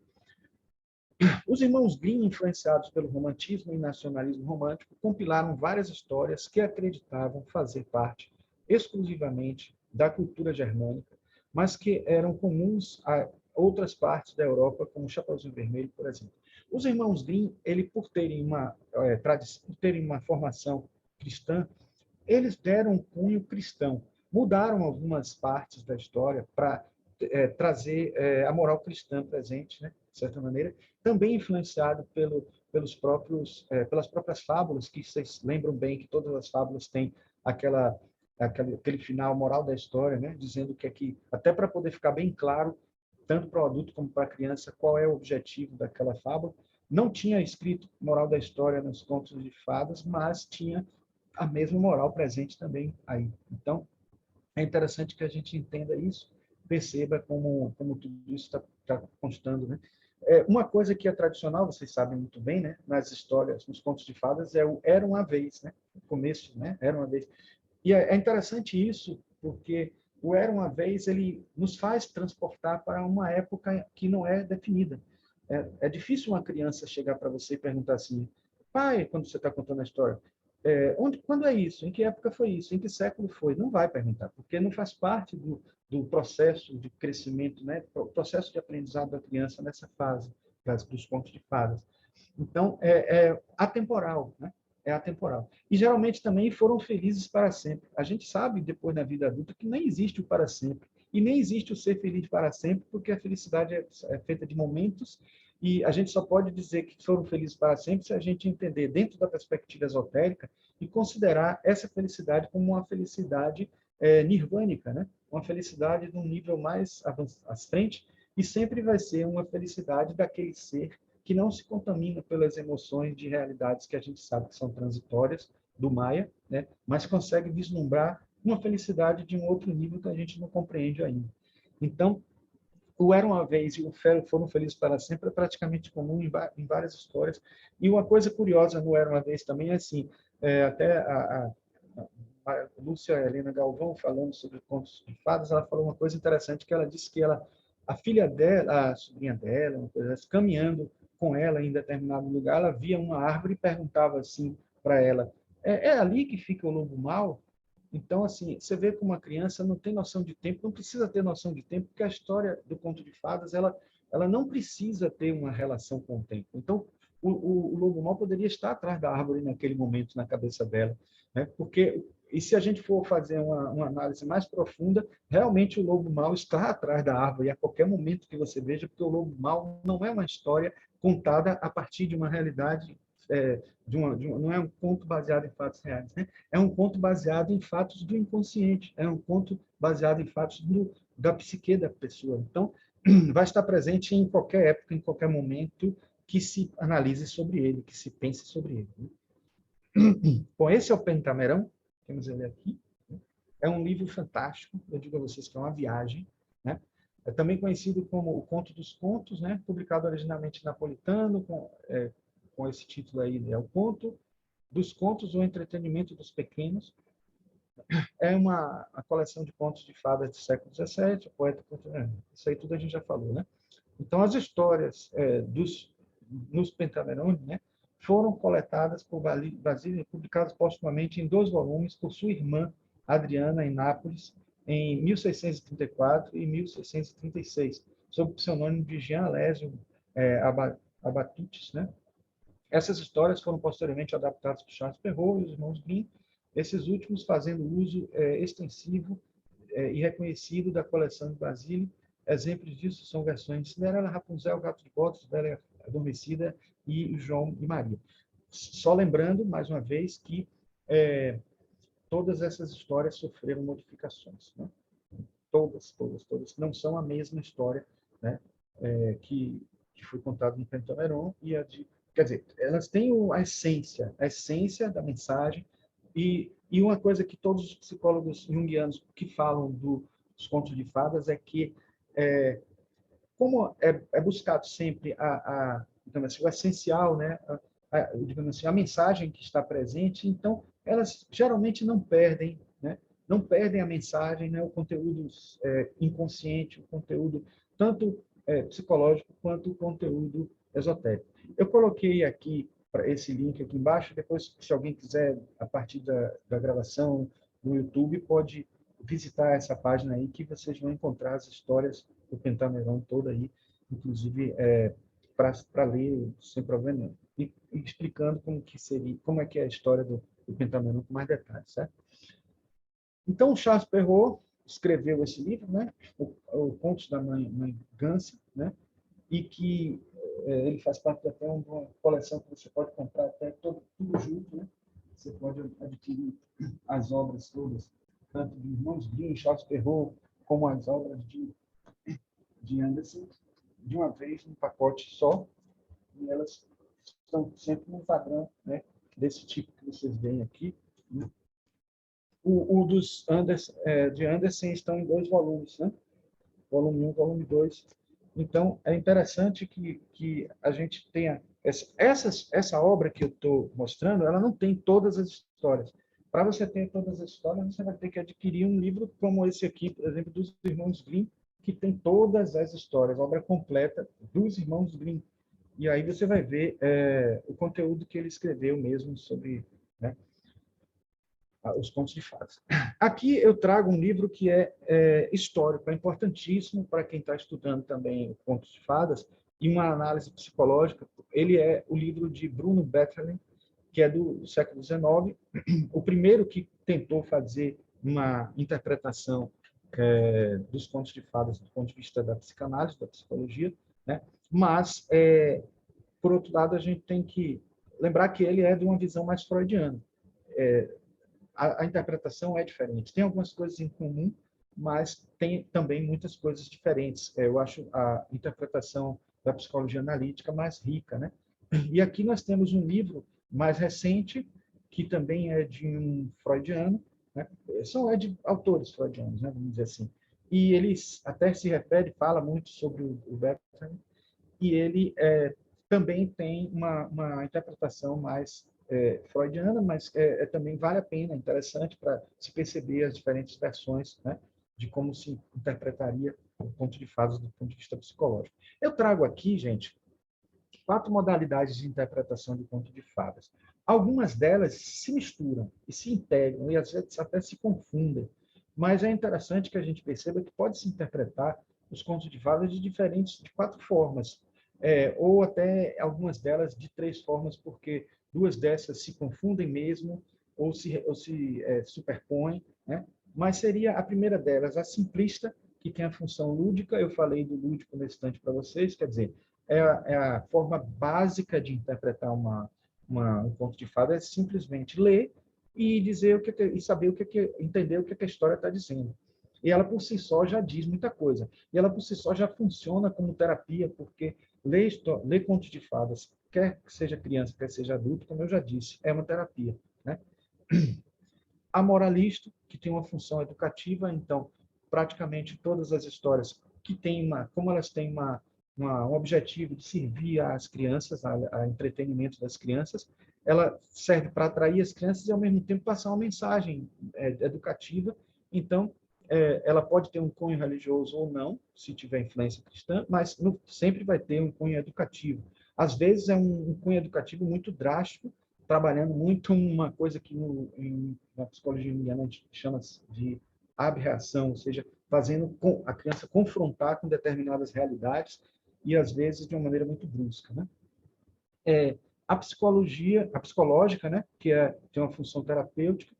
Os irmãos Grimm, influenciados pelo romantismo e nacionalismo romântico, compilaram várias histórias que acreditavam fazer parte exclusivamente da cultura germânica, mas que eram comuns a outras partes da Europa, como o Chapeuzinho Vermelho, por exemplo. Os irmãos Grimm, por terem uma formação cristã, eles deram um cunho cristão, mudaram algumas partes da história para trazer a moral cristã presente, né, de certa maneira, também influenciado pelas próprias fábulas, que vocês lembram bem que todas as fábulas têm aquele final moral da história, né, dizendo que aqui, até para poder ficar bem claro, tanto para o adulto como para a criança, qual é o objetivo daquela fábula. Não tinha escrito moral da história nos contos de fadas, mas tinha a mesma moral presente também aí. Então, é interessante que a gente entenda isso, perceba como tudo isso está constando, né? Uma coisa que é tradicional, vocês sabem muito bem, né? Nas histórias, nos contos de fadas, é o Era uma Vez, né? O começo, né? Era uma Vez. E é interessante isso, porque o Era uma Vez, ele nos faz transportar para uma época que não é definida. É difícil uma criança chegar para você e perguntar assim, pai, quando você está contando a história, quando é isso? Em que época foi isso? Em que século foi? Não vai perguntar, porque não faz parte do processo de crescimento, né? O processo de aprendizado da criança nessa fase dos contos de fadas. Então, é atemporal, né? É atemporal. E geralmente também foram felizes para sempre. A gente sabe, depois na vida adulta, que nem existe o para sempre. E nem existe o ser feliz para sempre, porque a felicidade é feita de momentos e a gente só pode dizer que foram felizes para sempre se a gente entender dentro da perspectiva esotérica e considerar essa felicidade como uma felicidade nirvânica, né? Uma felicidade de um nível mais à frente e sempre vai ser uma felicidade daquele ser que não se contamina pelas emoções de realidades que a gente sabe que são transitórias do Maia, né? Mas consegue vislumbrar uma felicidade de um outro nível que a gente não compreende ainda. Então, o Era uma Vez e o Foram Felizes para Sempre é praticamente comum em várias histórias. E uma coisa curiosa no Era uma Vez também é assim, até a Lúcia Helena Galvão, falando sobre contos de fadas, ela falou uma coisa interessante, que ela disse que a filha dela, a sobrinha dela, uma coisa assim, caminhando com ela em determinado lugar, ela via uma árvore e perguntava assim para ela, é ali que fica o lobo mau? Então, assim, você vê que uma criança não tem noção de tempo, não precisa ter noção de tempo, porque a história do conto de fadas, ela não precisa ter uma relação com o tempo. Então, o lobo mau poderia estar atrás da árvore naquele momento, na cabeça dela, né? Porque, e se a gente for fazer uma análise mais profunda, realmente o lobo mau está atrás da árvore, a qualquer momento que você veja, porque o lobo mau não é uma história contada a partir de uma realidade, não é um conto baseado em fatos reais, né? É um conto baseado em fatos do inconsciente, é um conto baseado em fatos da psique da pessoa. Então, vai estar presente em qualquer época, em qualquer momento que se analise sobre ele, que se pense sobre ele, né? Bom, esse é o Pentamerão, temos ele aqui. É um livro fantástico, eu digo a vocês que é uma viagem, né? É também conhecido como O Conto dos Contos, né? Publicado originalmente em napolitano, com esse título aí, né? O Conto dos Contos, o Entretenimento dos Pequenos. É a coleção de contos de fadas do século XVII, poeta contemporâneo. Isso aí tudo a gente já falou, né? Então, as histórias nos Pentamerões, né, foram coletadas por Basílio e publicadas postumamente em 2 volumes por sua irmã, Adriana, em Nápoles, em 1634 e 1636, sob o pseudônimo de Jean Alésio Abatutis, né? Essas histórias foram posteriormente adaptadas por Charles Perrault e os irmãos Grimm, esses últimos fazendo uso extensivo e reconhecido da coleção de Basile. Exemplos disso são versões de Cinderela, Rapunzel, Gato de Botas, Bela Adormecida e João e Maria. Só lembrando, mais uma vez, que todas essas histórias sofreram modificações, né? Todas. Não são a mesma história, né? Que foi contada no Pentameron e a de... Quer dizer, elas têm a essência da mensagem e uma coisa que todos os psicólogos junguianos que falam dos contos de fadas é que, como é buscado sempre digamos assim, o essencial, né? Digamos assim, a mensagem que está presente, então elas geralmente não perdem, né? Não perdem a mensagem, né? O conteúdo inconsciente, o conteúdo tanto psicológico quanto o conteúdo esotérico. Eu coloquei aqui esse link aqui embaixo, depois, se alguém quiser, a partir da gravação no YouTube, pode visitar essa página aí, que vocês vão encontrar as histórias do Pentameron toda aí, inclusive para ler sem problema nenhum. E explicando como é que é a história do Pentameron com mais detalhes, certo? Então, Charles Perrault escreveu esse livro, né? O Contos da Mãe Gância, né? E que ele faz parte até uma coleção que você pode comprar até tudo junto, né? Você pode adquirir as obras todas, tanto de irmãos Grimm, Charles Perrault, como as obras de Andersen, de uma vez, num pacote só, e elas estão sempre num padrão, né? Desse tipo que vocês veem aqui, né? O dos de Andersen estão em 2 volumes, né? Volume 1, volume 2. Então, é interessante que a gente tenha... Essa obra que eu estou mostrando, ela não tem todas as histórias. Para você ter todas as histórias, você vai ter que adquirir um livro como esse aqui, por exemplo, dos Irmãos Grimm, que tem todas as histórias, a obra completa dos Irmãos Grimm. E aí você vai ver o conteúdo que ele escreveu mesmo sobre, né, os contos de fadas. Aqui eu trago um livro que é histórico, é importantíssimo para quem está estudando também contos de fadas, e uma análise psicológica. Ele é o livro de Bruno Bettelheim, que é do século XIX, o primeiro que tentou fazer uma interpretação dos contos de fadas do ponto de vista da psicanálise, da psicologia, né? Mas, por outro lado, a gente tem que lembrar que ele é de uma visão mais freudiana. A interpretação é diferente. Tem algumas coisas em comum, mas tem também muitas coisas diferentes. Eu acho a interpretação da psicologia analítica mais rica, né? E aqui nós temos um livro mais recente, que também é de um freudiano, né? É de autores freudianos, né? Vamos dizer assim. E ele até se refere, fala muito sobre o Bertrand, e ele também tem uma interpretação mais freudiana, mas também vale a pena, é interessante para se perceber as diferentes versões, né, de como se interpretaria o ponto de fadas do ponto de vista psicológico. Eu trago aqui, gente, 4 modalidades de interpretação do conto de fadas. Algumas delas se misturam e se integram e às vezes até se confundem, mas é interessante que a gente perceba que pode se interpretar os contos de fadas de 4 formas, ou até algumas delas de 3 formas, porque 2 dessas se confundem mesmo ou se superpõem, né? Mas seria a primeira delas, a simplista, que tem a função lúdica. Eu falei do lúdico nesse instante para vocês, quer dizer, é a forma básica de interpretar um conto de fada, é simplesmente ler e dizer e saber entender o que a história está dizendo. E ela por si só já diz muita coisa. E ela por si só já funciona como terapia, porque ler contos de fadas, quer que seja criança, quer seja adulto, como eu já disse, é uma terapia, né? A moralista, que tem uma função educativa, então praticamente todas as histórias que têm como elas têm um objetivo de servir às crianças, a entretenimento das crianças, ela serve para atrair as crianças e, ao mesmo tempo, passar uma mensagem educativa. Então, ela pode ter um cunho religioso ou não, se tiver influência cristã, mas sempre vai ter um cunho educativo. Às vezes, é um cunho educativo muito drástico, trabalhando muito uma coisa que na psicologia junguiana a gente chama de abreação, ou seja, fazendo a criança confrontar com determinadas realidades e, às vezes, de uma maneira muito brusca, né? A psicologia, a psicológica, né, que tem uma função terapêutica,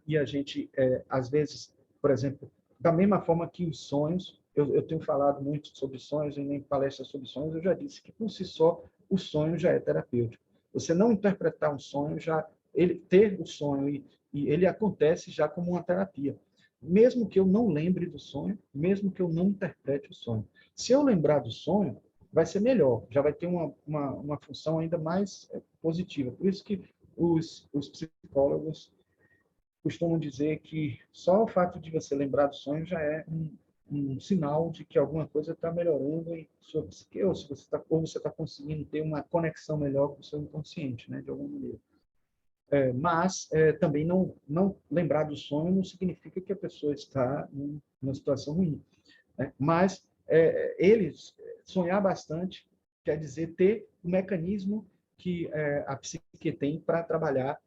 e a gente, às vezes, por exemplo, da mesma forma que os sonhos, eu tenho falado muito sobre sonhos, e em palestras sobre sonhos, eu já disse que, por si só, o sonho já é terapêutico. Você não interpretar um sonho, já ele ter o sonho, e ele acontece já como uma terapia. Mesmo que eu não lembre do sonho, mesmo que eu não interprete o sonho. Se eu lembrar do sonho, vai ser melhor, já vai ter uma função ainda mais positiva. Por isso que os psicólogos costumam dizer que só o fato de você lembrar do sonho já é um sinal de que alguma coisa está melhorando em sua psique, ou se você está conseguindo ter uma conexão melhor com o seu inconsciente, né, de alguma maneira. Mas também não lembrar do sonho não significa que a pessoa está numa situação ruim, né? Mas eles sonhar bastante quer dizer ter o mecanismo que a psique tem para trabalhar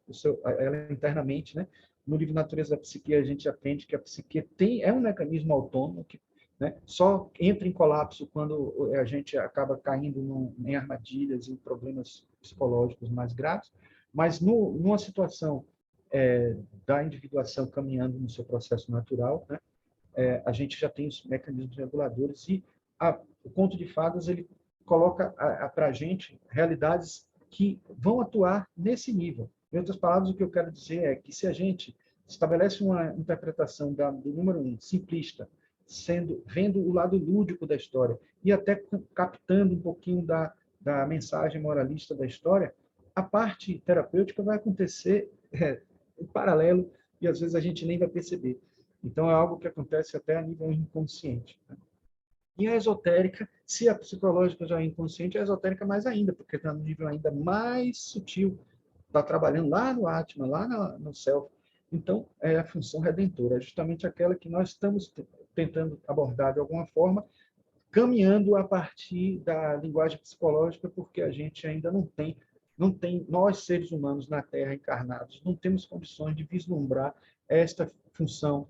ela internamente, né? No livro Natureza da Psique, a gente aprende que a psique é um mecanismo autônomo que, né, só entra em colapso quando a gente acaba caindo em armadilhas e problemas psicológicos mais graves. Mas numa situação da individuação caminhando no seu processo natural, né, a gente já tem os mecanismos reguladores e o conto de fadas ele coloca para a gente realidades que vão atuar nesse nível. Em outras palavras, o que eu quero dizer é que se a gente estabelece uma interpretação do número 1, simplista, vendo o lado lúdico da história e até captando um pouquinho da mensagem moralista da história, a parte terapêutica vai acontecer em paralelo e às vezes a gente nem vai perceber. Então, é algo que acontece até a nível inconsciente, né? E a esotérica, se a psicológica já é inconsciente, a esotérica mais ainda, porque está no nível ainda mais sutil, está trabalhando lá no Atma, lá no Self. Então, é a função redentora, é justamente aquela que nós estamos tentando abordar de alguma forma, caminhando a partir da linguagem psicológica, porque a gente ainda não tem, nós seres humanos na Terra encarnados, não temos condições de vislumbrar esta função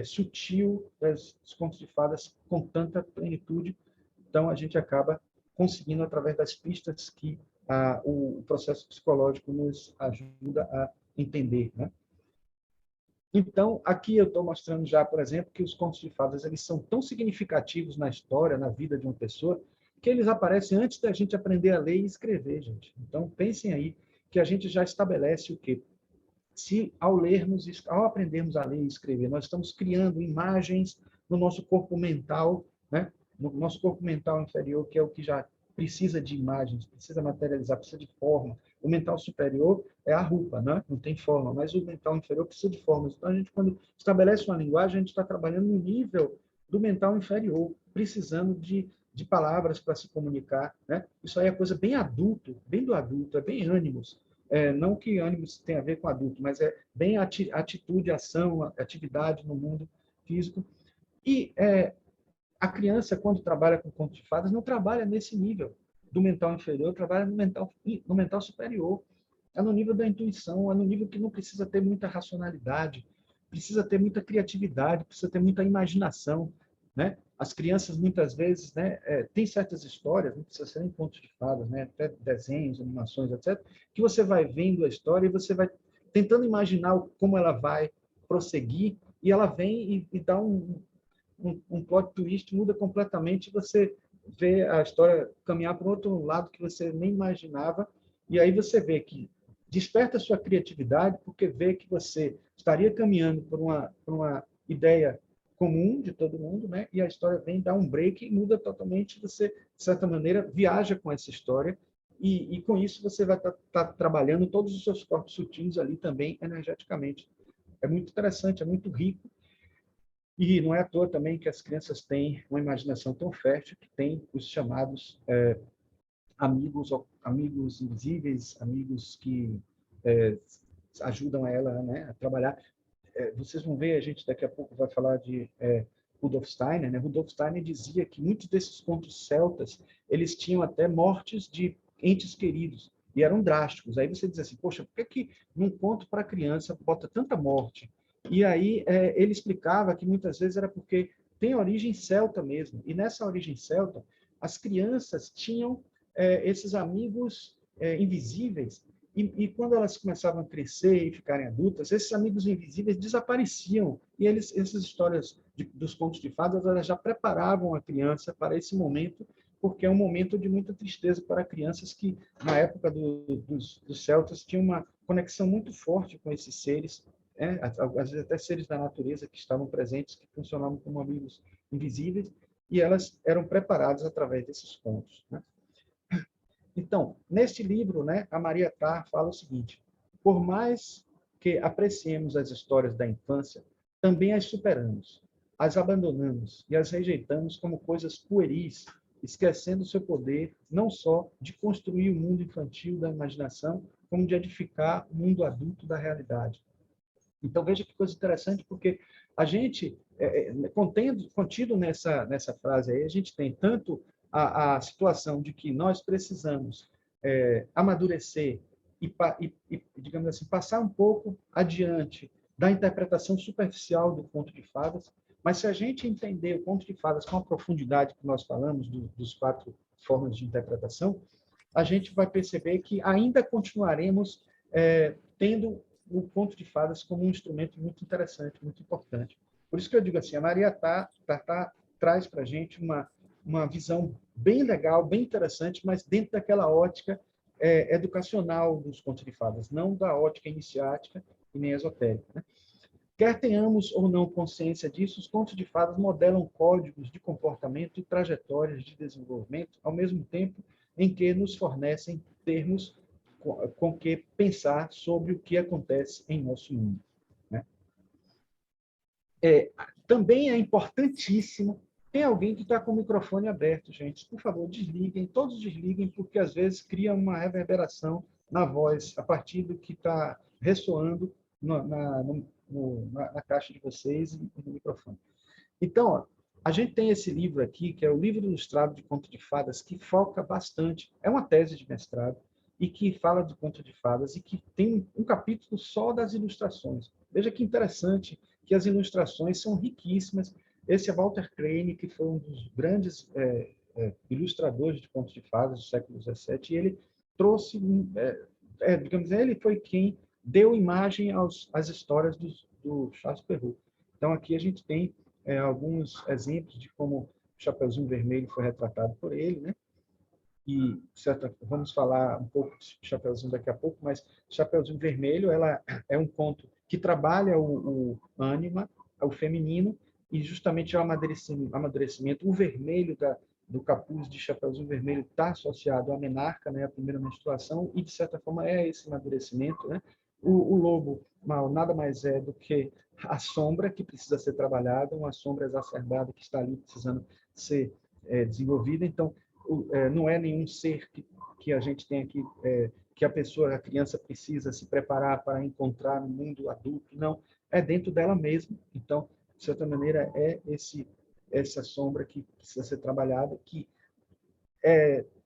sutil dos contos de fadas com tanta plenitude. Então a gente acaba conseguindo através das pistas que o processo psicológico nos ajuda a entender, né? Então, aqui eu estou mostrando já, por exemplo, que os contos de fadas eles são tão significativos na história, na vida de uma pessoa, que eles aparecem antes da gente aprender a ler e escrever, gente. Então, pensem aí que a gente já estabelece o quê? Se ao aprendermos a ler e escrever, nós estamos criando imagens no nosso corpo mental, né? No nosso corpo mental inferior, que é o que já precisa de imagens, precisa materializar, precisa de forma. O mental superior é a roupa, né? Não tem forma, mas o mental inferior precisa de formas. Então, a gente, quando estabelece uma linguagem, a gente está trabalhando no nível do mental inferior, precisando de palavras para se comunicar, né? Isso aí é coisa bem adulto, bem do adulto, é bem ânimos. Não que ânimos tenha a ver com adulto, mas é bem atitude, ação, atividade no mundo físico. E a criança, quando trabalha com contos de fadas, não trabalha nesse nível do mental inferior, trabalha no mental superior. É no nível da intuição, é no nível que não precisa ter muita racionalidade, precisa ter muita criatividade, precisa ter muita imaginação, né? As crianças, muitas vezes, né, têm certas histórias, não precisa ser nem contos de fadas, né, até desenhos, animações, etc., que você vai vendo a história e você vai tentando imaginar como ela vai prosseguir, e ela vem e dá um plot twist, muda completamente, você vê a história caminhar para um outro lado que você nem imaginava, e aí você vê que desperta a sua criatividade, porque vê que você estaria caminhando por uma ideia comum de todo mundo, né? E a história vem dar um break e muda totalmente, você, de certa maneira, viaja com essa história, e com isso você vai estar trabalhando todos os seus corpos sutis ali também, energeticamente. É muito interessante, é muito rico, e não é à toa também que as crianças têm uma imaginação tão fértil que tem os chamados amigos invisíveis, amigos que ajudam ela, né, a trabalhar. Vocês vão ver, a gente daqui a pouco vai falar de Rudolf Steiner, né? Rudolf Steiner dizia que muitos desses contos celtas, eles tinham até mortes de entes queridos, e eram drásticos. Aí você diz assim, poxa, por que num conto para criança bota tanta morte? E aí ele explicava que muitas vezes era porque tem origem celta mesmo, e nessa origem celta, as crianças tinham esses amigos invisíveis, e quando elas começavam a crescer e ficarem adultas, esses amigos invisíveis desapareciam. E essas histórias dos contos de fadas, elas já preparavam a criança para esse momento, porque é um momento de muita tristeza para crianças que, na época dos celtas, tinham uma conexão muito forte com esses seres, às vezes até seres da natureza que estavam presentes, que funcionavam como amigos invisíveis, e elas eram preparadas através desses contos, né? Então, neste livro, né, a Maria Tarr fala o seguinte: por mais que apreciemos as histórias da infância, também as superamos, as abandonamos e as rejeitamos como coisas pueris, esquecendo seu poder não só de construir o mundo infantil da imaginação, como de edificar o mundo adulto da realidade. Então, veja que coisa interessante, porque a gente, contido nessa frase aí, a gente tem tanto a situação de que nós precisamos amadurecer digamos assim, passar um pouco adiante da interpretação superficial do conto de fadas, mas se a gente entender o conto de fadas com a profundidade que nós falamos, dos 4 formas de interpretação, a gente vai perceber que ainda continuaremos tendo o conto de fadas como um instrumento muito interessante, muito importante. Por isso que eu digo assim, a Maria traz para a gente uma visão bem legal, bem interessante, mas dentro daquela ótica educacional dos contos de fadas, não da ótica iniciática e nem esotérica, né? Quer tenhamos ou não consciência disso, os contos de fadas modelam códigos de comportamento e trajetórias de desenvolvimento, ao mesmo tempo em que nos fornecem termos com que pensar sobre o que acontece em nosso mundo, né? Também é importantíssimo. Tem alguém que está com o microfone aberto, gente. Por favor, desliguem, todos desliguem, porque às vezes cria uma reverberação na voz a partir do que está ressoando na caixa de vocês e no microfone. Então, ó, a gente tem esse livro aqui, que é o livro ilustrado de conto de fadas, que foca bastante, é uma tese de mestrado, e que fala de conto de fadas, e que tem um capítulo só das ilustrações. Veja que interessante que as ilustrações são riquíssimas. Esse é Walter Crane, que foi um dos grandes ilustradores de contos de fadas do século XVII, e ele trouxe, digamos, ele foi quem deu imagem às histórias do Charles Perrault. Então, aqui a gente tem alguns exemplos de como o Chapeuzinho Vermelho foi retratado por ele, né? E vamos falar um pouco de Chapeuzinho daqui a pouco, mas Chapeuzinho Vermelho ela é um conto que trabalha o ânima, o feminino, e justamente o amadurecimento. O vermelho do capuz de Chapeuzinho Vermelho está associado à menarca, né, a primeira menstruação, e de certa forma é esse amadurecimento, né? O lobo mal nada mais é do que a sombra que precisa ser trabalhada, uma sombra exacerbada que está ali precisando ser desenvolvida. Então, não é nenhum ser que a gente tem aqui, que a criança precisa se preparar para encontrar no mundo adulto, não. É dentro dela mesma. Então, de certa maneira, essa sombra que precisa ser trabalhada, que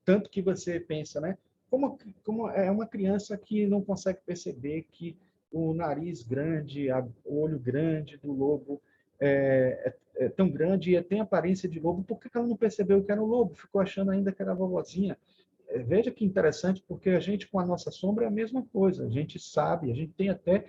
tanto que você pensa, né? Como é uma criança que não consegue perceber que o nariz grande, o olho grande do lobo é tão grande e tem aparência de lobo, por que ela não percebeu que era um lobo? Ficou achando ainda que era a vovozinha. Veja que interessante, porque a gente com a nossa sombra é a mesma coisa. A gente sabe, a gente tem até,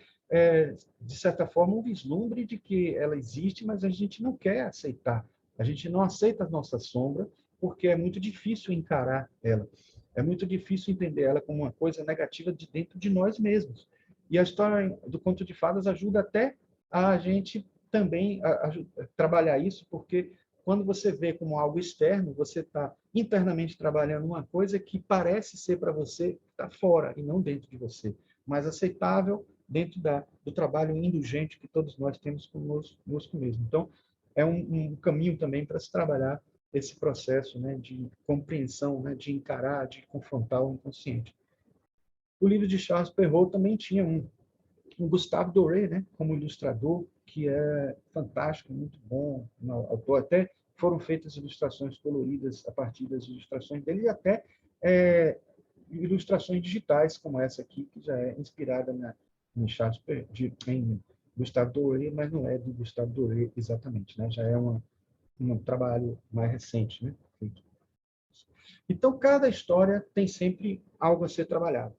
de certa forma, um vislumbre de que ela existe, mas a gente não quer aceitar. A gente não aceita a nossa sombra porque é muito difícil encarar ela. É muito difícil entender ela como uma coisa negativa de dentro de nós mesmos. E a história do conto de fadas ajuda até a gente também a trabalhar isso, porque quando você vê como algo externo, você está internamente trabalhando uma coisa que parece ser para você está fora e não dentro de você, mas aceitável dentro do trabalho indulgente que todos nós temos conosco mesmo. Então, é um caminho também para se trabalhar esse processo, né, de compreensão, né, de encarar, de confrontar o inconsciente. O livro de Charles Perrault também tinha um Gustave Doré, né, como ilustrador, que é fantástico, muito bom, autor. Até foram feitas ilustrações coloridas a partir das ilustrações dele, e até ilustrações digitais, como essa aqui, que já é inspirada em Gustave Doré, mas não é do Gustave Doré exatamente, né? Já é um trabalho mais recente, né? Então, cada história tem sempre algo a ser trabalhado.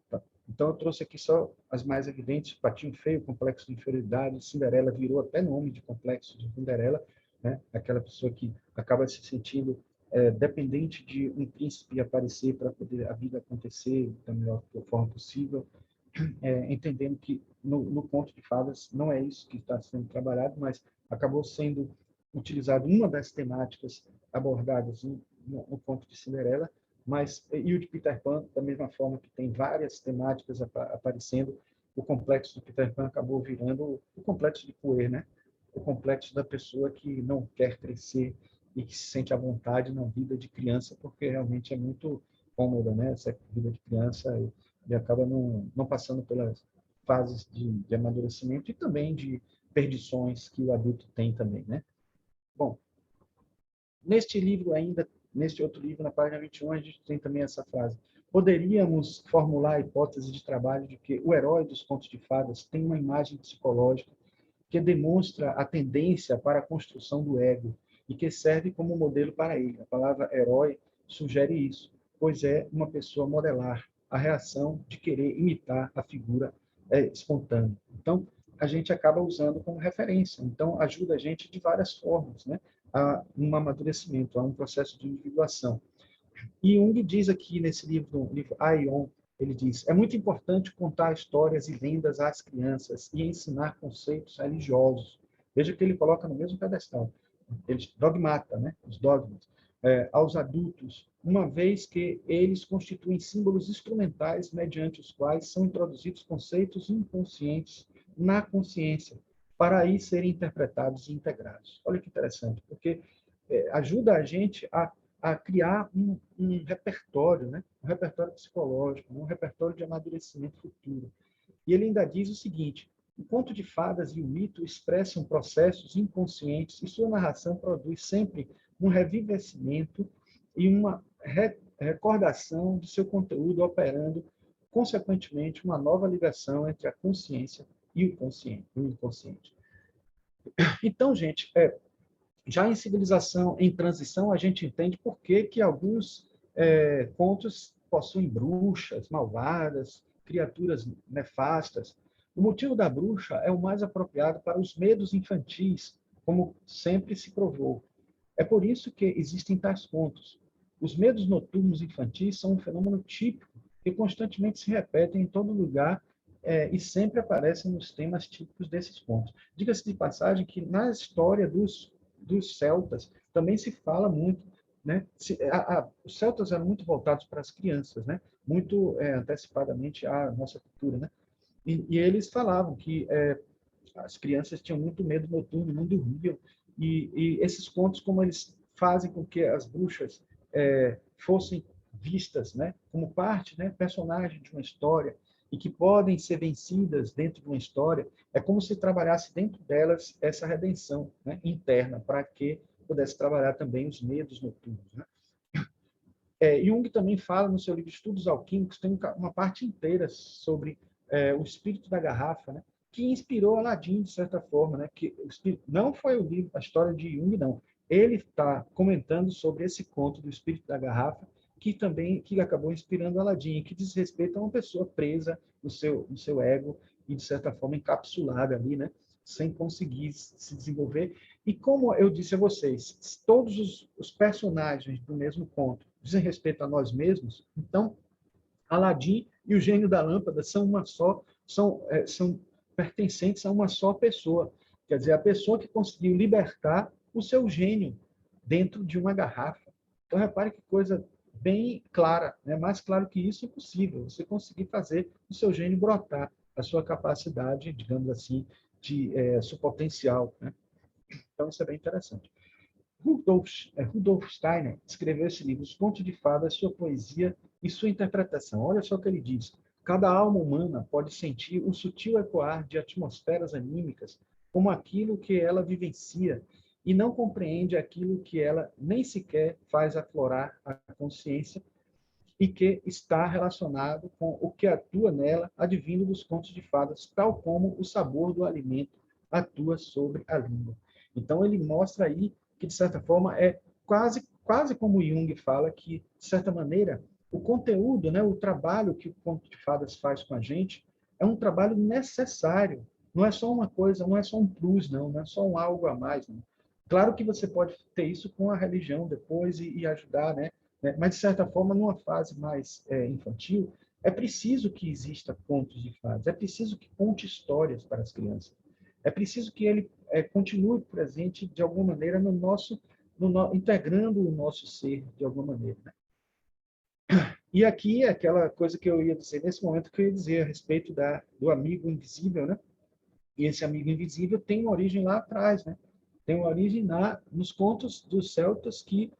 Tá? Então, eu trouxe aqui só as mais evidentes: Patinho Feio, Complexo de Inferioridade, Cinderela virou até nome de Complexo de Cinderela, né? Aquela pessoa que acaba se sentindo dependente de um príncipe aparecer para poder a vida acontecer da melhor forma possível, entendendo que no conto de fadas não é isso que está sendo trabalhado, mas acabou sendo utilizado uma das temáticas abordadas no conto de Cinderela, mas e o de Peter Pan, da mesma forma que tem várias temáticas aparecendo, o complexo de Peter Pan acabou virando o complexo de Coué, né? O complexo da pessoa que não quer crescer e que se sente à vontade na vida de criança, porque realmente é muito cômoda, né? Essa vida de criança e acaba não passando pelas fases de amadurecimento e também de perdições que o adulto tem também, né? Bom, neste livro ainda, neste outro livro, na página 21, a gente tem também essa frase: poderíamos formular a hipótese de trabalho de que o herói dos contos de fadas tem uma imagem psicológica que demonstra a tendência para a construção do ego e que serve como modelo para ele. A palavra herói sugere isso, pois é uma pessoa modelar a reação de querer imitar a figura espontânea. Então, a gente acaba usando como referência. Então, ajuda a gente de várias formas, né? A um amadurecimento, a um processo de individuação. E Jung diz aqui nesse livro, no livro Aion, ele diz: é muito importante contar histórias e lendas às crianças e ensinar conceitos religiosos. Veja que ele coloca no mesmo pedestal. Ele dogmata, né? Os dogmas. Aos adultos, uma vez que eles constituem símbolos instrumentais mediante os quais são introduzidos conceitos inconscientes na consciência, para aí serem interpretados e integrados. Olha que interessante, porque ajuda a gente a criar um repertório, né? Um repertório psicológico, um repertório de amadurecimento futuro. E ele ainda diz o seguinte: o conto de fadas e o mito expressam processos inconscientes e sua narração produz sempre um revivecimento e uma recordação de seu conteúdo, operando, consequentemente, uma nova ligação entre a consciência e o inconsciente. Então, gente, já em Civilização em Transição, a gente entende por que que alguns contos possuem bruxas malvadas, criaturas nefastas. O motivo da bruxa é o mais apropriado para os medos infantis, como sempre se provou. É por isso que existem tais contos. Os medos noturnos infantis são um fenômeno típico que constantemente se repetem em todo lugar e sempre aparecem nos temas típicos desses contos. Diga-se de passagem que na história dos celtas também se fala muito, né? Os celtas eram muito voltados para as crianças, né? Muito antecipadamente à nossa cultura, né? E eles falavam que as crianças tinham muito medo noturno, não dormiam, e esses contos, como eles fazem com que as bruxas fossem vistas, né, como parte, né, personagem de uma história, e que podem ser vencidas dentro de uma história, é como se trabalhasse dentro delas essa redenção, né, interna, para que pudesse trabalhar também os medos noturnos. Né? Jung também fala no seu livro Estudos Alquímicos, tem uma parte inteira sobre o espírito da garrafa, né? Que inspirou Aladim, de certa forma. Né? Que o espírito, não foi o livro, a história de Jung, não. Ele está comentando sobre esse conto do espírito da garrafa, que acabou inspirando Aladim, que diz respeito a uma pessoa presa no seu ego e, de certa forma, encapsulada ali, né? Sem conseguir se desenvolver. E como eu disse a vocês, todos os personagens do mesmo conto dizem respeito a nós mesmos, então Aladim e o gênio da lâmpada são uma só, são pertencentes a uma só pessoa. Quer dizer, a pessoa que conseguiu libertar o seu gênio dentro de uma garrafa. Então, repare que coisa bem clara, né? Mais claro que isso, impossível. Você conseguir fazer o seu gênio brotar, a sua capacidade, digamos assim, de seu potencial. Né? Então, isso é bem interessante. Rudolf Steiner escreveu esse livro, Os Contos de Fadas, sua poesia e sua interpretação. Olha só o que ele diz. Cada alma humana pode sentir o sutil ecoar de atmosferas anímicas como aquilo que ela vivencia e não compreende aquilo que ela nem sequer faz aflorar a consciência e que está relacionado com o que atua nela, advindo dos contos de fadas, tal como o sabor do alimento atua sobre a língua. Então, ele mostra aí que, de certa forma, é quase quase como Jung fala que, de certa maneira, o conteúdo, né, o trabalho que o conto de fadas faz com a gente é um trabalho necessário. Não é só uma coisa, não é só um plus, não é só um algo a mais. Não. Claro que você pode ter isso com a religião depois e ajudar, né? Mas, de certa forma, numa fase mais infantil, é preciso que exista contos de fadas, é preciso que conte histórias para as crianças. É preciso que ele continue presente, de alguma maneira, no nosso, integrando o nosso ser, de alguma maneira. Né? E aqui, aquela coisa que eu ia dizer, nesse momento, que eu ia dizer a respeito do amigo invisível, né? E esse amigo invisível tem uma origem lá atrás, né? Tem uma origem nos contos dos celtas que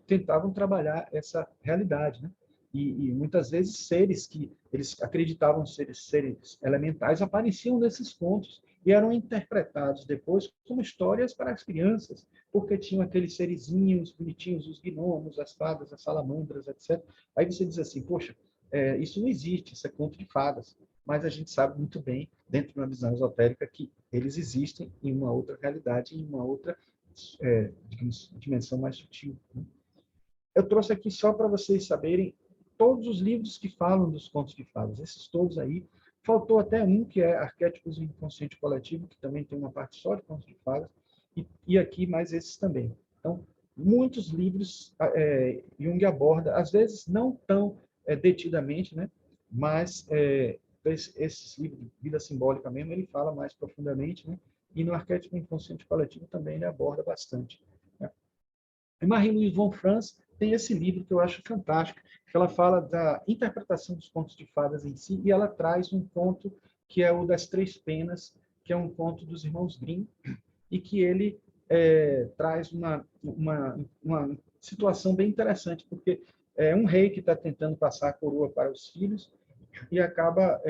tentavam trabalhar essa realidade, né? E muitas vezes seres que eles acreditavam ser seres elementais apareciam nesses contos e eram interpretados depois como histórias para as crianças, porque tinham aqueles serizinhos bonitinhos, os gnomos, as fadas, as salamandras, etc. Aí você diz assim, poxa, isso não existe, isso é conto de fadas. Mas a gente sabe muito bem, dentro de uma visão esotérica, que eles existem em uma outra realidade, em uma outra digamos, dimensão mais sutil. Né? Eu trouxe aqui só para vocês saberem todos os livros que falam dos contos de fadas. Esses todos aí. Faltou até um, que é Arquétipos do Inconsciente Coletivo, que também tem uma parte só de contos de fadas, e aqui mais esses também. Então, muitos livros Jung aborda, às vezes não tão detidamente, né? Mas esses livros de vida simbólica mesmo, ele fala mais profundamente, né? E no Arquétipo Inconsciente Coletivo também ele aborda bastante. Né? E Marie-Louise von Franz tem esse livro que eu acho fantástico, que ela fala da interpretação dos contos de fadas em si, e ela traz um conto que é o das Três Penas, que é um conto dos irmãos Grimm, e que ele traz uma situação bem interessante, porque é um rei que está tentando passar a coroa para os filhos, e acaba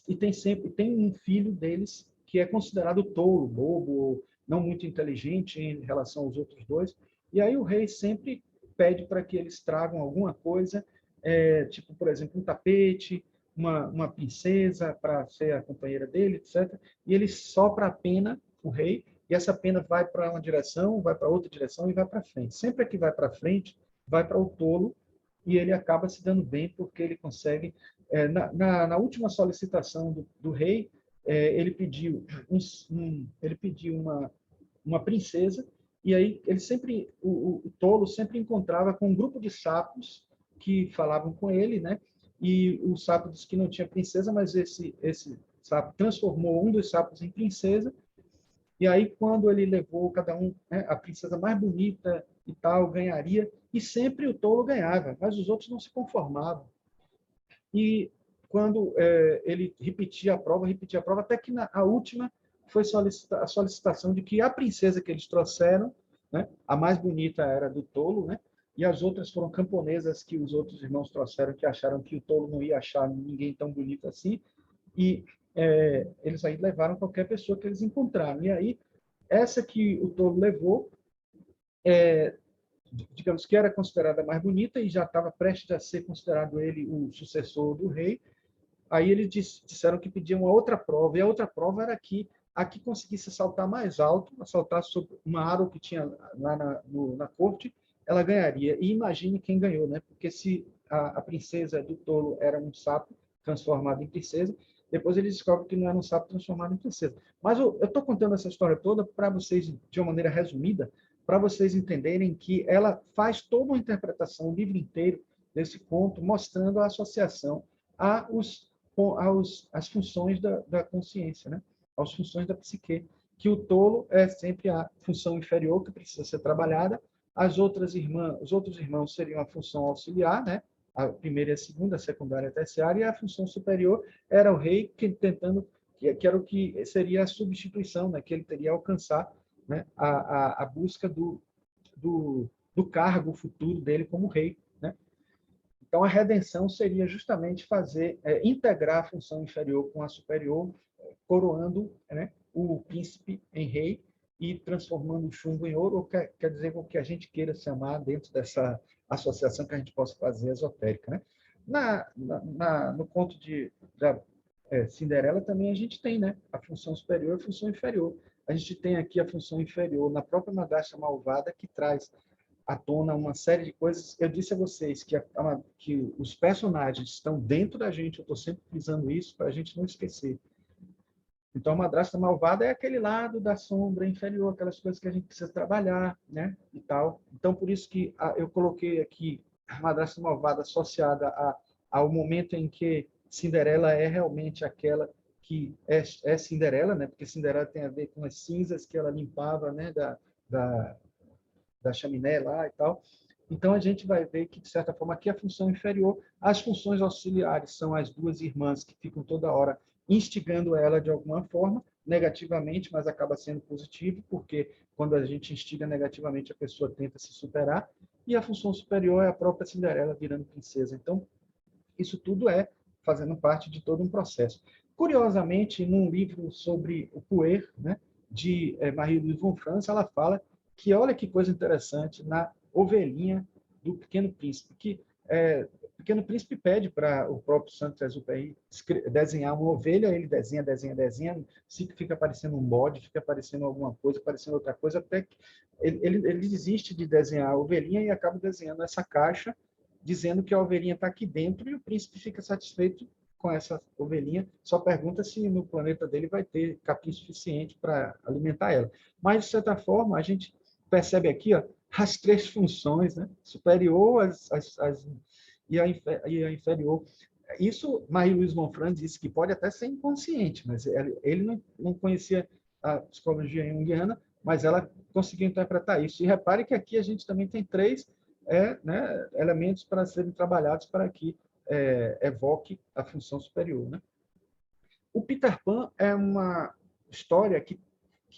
e tem um filho deles que é considerado tolo, bobo, não muito inteligente em relação aos outros dois. E aí o rei sempre pede para que eles tragam alguma coisa, tipo, por exemplo, um tapete, uma princesa para ser a companheira dele, etc. E ele sopra a pena, o rei, e essa pena vai para uma direção, vai para outra direção e vai para frente. Sempre que vai para frente, vai para o tolo, e ele acaba se dando bem porque ele consegue na última solicitação do rei, ele pediu, ele pediu uma princesa, e aí ele sempre, o tolo sempre encontrava com um grupo de sapos que falavam com ele, né? E o sapo disse que não tinha princesa, mas esse sapo transformou um dos sapos em princesa, e aí quando ele levou cada um, né, a princesa mais bonita e tal, ganharia, e sempre o tolo ganhava, mas os outros não se conformavam. E quando ele repetia a prova, até que a última foi a solicitação de que a princesa que eles trouxeram, né, a mais bonita era do tolo, né, e as outras foram camponesas que os outros irmãos trouxeram, que acharam que o tolo não ia achar ninguém tão bonito assim, e eles aí levaram qualquer pessoa que eles encontraram. E aí, essa que o tolo levou, digamos que era considerada mais bonita e já estava prestes a ser considerado ele o sucessor do rei. Aí eles disseram que pediam uma outra prova, e a outra prova era que a que conseguisse saltar mais alto, saltar sobre uma árvore que tinha lá na corte, ela ganharia. E imagine quem ganhou, né? Porque se a princesa do tolo era um sapo transformado em princesa, depois eles descobrem que não era um sapo transformado em princesa. Mas eu estou contando essa história toda para vocês, de uma maneira resumida, para vocês entenderem que ela faz toda uma interpretação, o livro inteiro desse conto, mostrando a associação às funções da consciência, né? Às funções da psique. Que o tolo é sempre a função inferior que precisa ser trabalhada, os outros irmãos seriam a função auxiliar, né? A primeira e a segunda, a secundária e a terciária, e a função superior era o rei que era o que seria a substituição, né? Que ele teria a alcançar, né? A busca do cargo futuro dele como rei, né? Então, a redenção seria justamente integrar a função inferior com a superior, coroando, né, o príncipe em rei e transformando o chumbo em ouro, ou quer dizer o que a gente queira chamar dentro dessa associação que a gente possa fazer esotérica. Né? No conto da Cinderela também a gente tem, né, a função superior e a função inferior. A gente tem aqui a função inferior na própria madrasta malvada, que traz à tona uma série de coisas. Eu disse a vocês que os personagens estão dentro da gente, eu estou sempre frisando isso para a gente não esquecer. Então, a madrasta malvada é aquele lado da sombra inferior, aquelas coisas que a gente precisa trabalhar, né? E tal. Então, por isso que eu coloquei aqui a madrasta malvada associada ao momento em que Cinderela é realmente aquela que é Cinderela, né? Porque Cinderela tem a ver com as cinzas que ela limpava, né? Da, da chaminé lá e tal. Então, a gente vai ver que, de certa forma, aqui é a função inferior. As funções auxiliares são as duas irmãs que ficam toda hora instigando ela de alguma forma, negativamente, mas acaba sendo positivo, porque quando a gente instiga negativamente, a pessoa tenta se superar. E a função superior é a própria Cinderela virando princesa. Então, isso tudo é fazendo parte de todo um processo. Curiosamente, num livro sobre o puer, né, de Marie-Louise von Franz, ela fala que, olha que coisa interessante, na ovelhinha do Pequeno Príncipe, que o Pequeno Príncipe pede para o próprio Saint-Exupéry desenhar uma ovelha, ele desenha, fica parecendo um bode, fica parecendo alguma coisa, parecendo outra coisa, até que ele desiste de desenhar a ovelhinha e acaba desenhando essa caixa, dizendo que a ovelhinha está aqui dentro, e o príncipe fica satisfeito com essa ovelhinha, só pergunta se no planeta dele vai ter capim suficiente para alimentar ela. Mas, de certa forma, a gente percebe aqui, ó, as três funções, né? Superior e a inferior. Isso, Marie-Louise von Franz disse que pode até ser inconsciente, mas ele não conhecia a psicologia junguiana, mas ela conseguiu interpretar isso. E repare que aqui a gente também tem três né, elementos para serem trabalhados para que evoque a função superior. Né? O Peter Pan é uma história que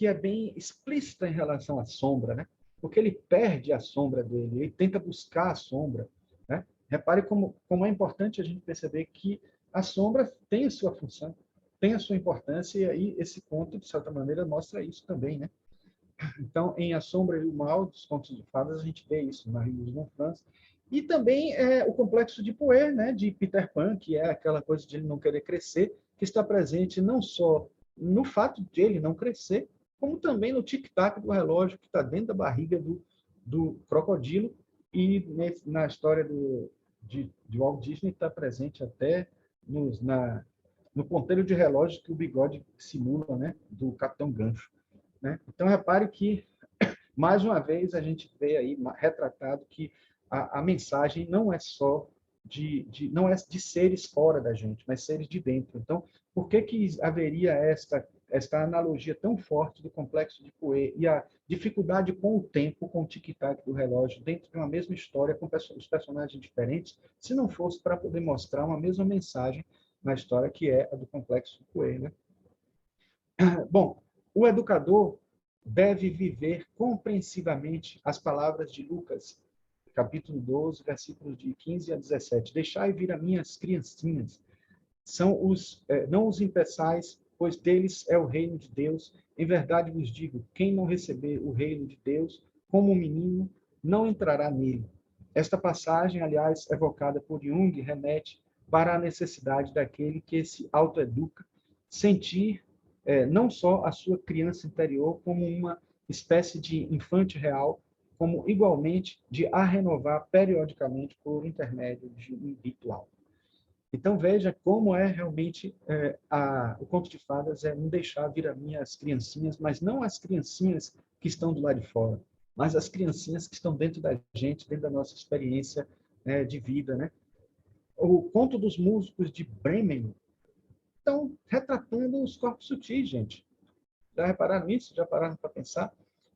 é bem explícita em relação à sombra, né? Porque ele perde a sombra dele, ele tenta buscar a sombra. Né? Repare como é importante a gente perceber que a sombra tem a sua função, tem a sua importância, e aí esse conto, de certa maneira, mostra isso também. Né? Então, em A Sombra e o Mal, dos contos de fadas, a gente vê isso, Marie-Louise von Franz. E também o complexo de Poe, né, de Peter Pan, que é aquela coisa de ele não querer crescer, que está presente não só no fato de ele não crescer, como também no tic-tac do relógio que está dentro da barriga do crocodilo. E na história de Walt Disney está presente até no ponteiro de relógio que o bigode simula, né, do Capitão Gancho. Né? Então, repare que, mais uma vez, a gente vê aí retratado que a mensagem não é só não é de seres fora da gente, mas seres de dentro. Então, por que haveria esta analogia tão forte do complexo de Poe e a dificuldade com o tempo, com o tic-tac do relógio, dentro de uma mesma história, com os personagens diferentes, se não fosse para poder mostrar uma mesma mensagem na história, que é a do complexo de Poe. Né? Bom, o educador deve viver compreensivamente as palavras de Lucas, capítulo 12, versículos de 15 a 17. Deixai vir a minhas criancinhas, não os impeçais, pois deles é o reino de Deus. Em verdade vos digo, quem não receber o reino de Deus como um menino, não entrará nele. Esta passagem, aliás, evocada por Jung, remete para a necessidade daquele que se autoeduca, sentir não só a sua criança interior como uma espécie de infante real, como igualmente de a renovar periodicamente por intermédio de um ritual. Então veja como é realmente o conto de fadas é não deixar vir a mim as criancinhas, mas não as criancinhas que estão do lado de fora, mas as criancinhas que estão dentro da gente, dentro da nossa experiência de vida, né? O conto dos músicos de Bremen estão retratando os corpos sutis, gente. Já repararam nisso? Já pararam para pensar?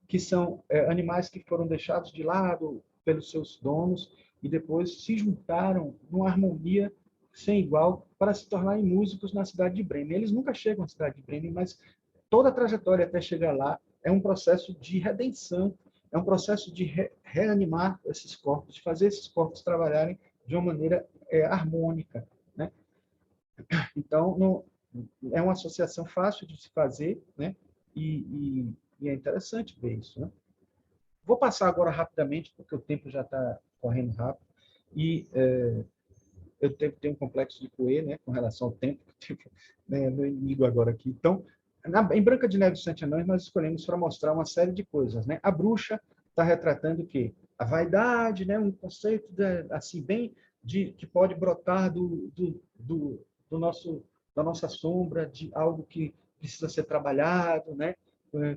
Que são animais que foram deixados de lado pelos seus donos e depois se juntaram numa harmonia sem igual para se tornarem músicos na cidade de Bremen. Eles nunca chegam à cidade de Bremen, mas toda a trajetória até chegar lá é um processo de redenção, é um processo de reanimar esses corpos, de fazer esses corpos trabalharem de uma maneira harmônica. Né? Então, é uma associação fácil de se fazer, né? E é interessante ver isso. Né? Vou passar agora rapidamente, porque o tempo já está correndo rápido, e eu tenho um complexo de Poe, né, com relação ao tempo, tipo, né, meu inimigo agora aqui. Então, em Branca de Neve e os Sete Anões, nós escolhemos para mostrar uma série de coisas. Né? A bruxa está retratando o quê? a vaidade, né? Um conceito assim bem que pode brotar do nosso da nossa sombra, de algo que precisa ser trabalhado, né?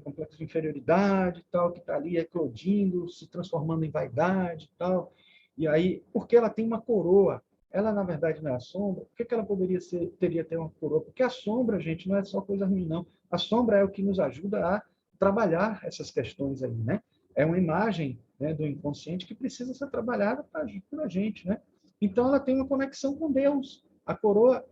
Complexo de inferioridade, tal, que está ali eclodindo, se transformando em vaidade, tal. E aí, porque ela tem uma coroa, ela na verdade não é a sombra. Por que ela poderia ser, teria ter uma coroa? Porque a sombra, gente, não é só coisa ruim, não. A sombra é o que nos ajuda a trabalhar essas questões aí, né? É uma imagem, né, do inconsciente que precisa ser trabalhada por a gente, né? Então ela tem uma conexão com Deus. A coroa,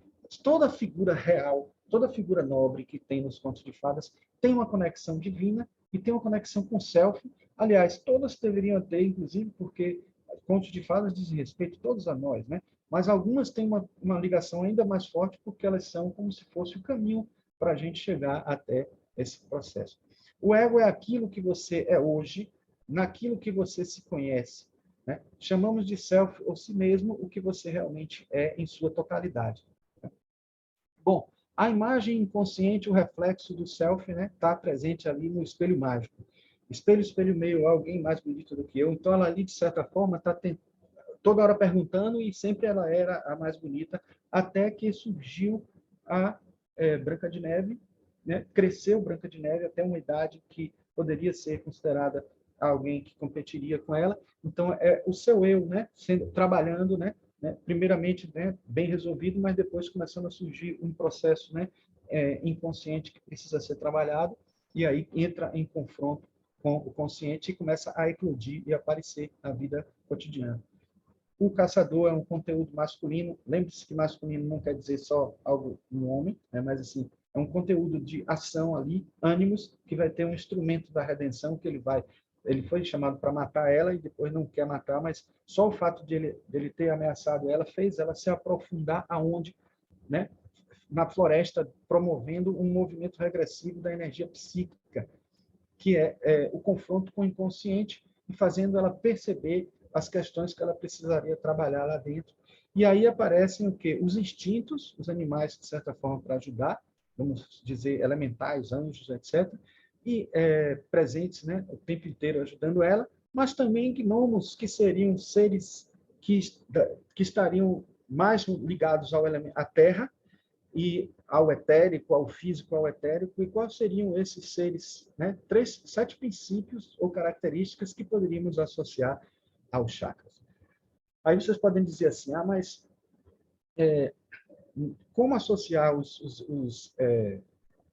toda figura real, toda figura nobre que tem nos contos de fadas tem uma conexão divina e tem uma conexão com o self. Aliás, todas deveriam ter, inclusive, porque contos de fadas dizem respeito todos a nós, né? Mas algumas têm uma ligação ainda mais forte porque elas são como se fosse o caminho para a gente chegar até esse processo. O ego é aquilo que você é hoje, naquilo que você se conhece, né? Chamamos de self ou si mesmo o que você realmente é em sua totalidade. Bom, a imagem inconsciente, o reflexo do self, né, está presente ali no espelho mágico. Espelho, espelho meio, alguém mais bonito do que eu. Então, ela ali, de certa forma, está toda hora perguntando e sempre ela era a mais bonita, até que surgiu a Branca de Neve, né? Cresceu Branca de Neve até uma idade que poderia ser considerada alguém que competiria com ela. Então, é o seu eu, né? Sendo, trabalhando, né? Primeiramente, né? Bem resolvido, mas depois começando a surgir um processo, né? Inconsciente que precisa ser trabalhado, e aí entra em confronto com o consciente e começa a eclodir e aparecer na vida cotidiana. O caçador é um conteúdo masculino. Lembre-se que masculino não quer dizer só algo no homem, né? Mas assim, é um conteúdo de ação ali, ânimos, que vai ter um instrumento da redenção que ele foi chamado para matar ela e depois não quer matar, mas só o fato de ele ter ameaçado ela fez ela se aprofundar aonde, né? Na floresta, promovendo um movimento regressivo da energia psíquica, que é o confronto com o inconsciente e fazendo ela perceber as questões que ela precisaria trabalhar lá dentro. E aí aparecem o quê? Os instintos, os animais, de certa forma, para ajudar, vamos dizer, elementais, anjos, etc., e presentes, né, o tempo inteiro ajudando ela, mas também gnomos, que seriam seres que, que estariam mais ligados à terra, e ao etérico, ao físico, ao etérico, e quais seriam esses seres, né? 7 princípios ou características que poderíamos associar aos chakras. Aí vocês podem dizer assim, mas como associar os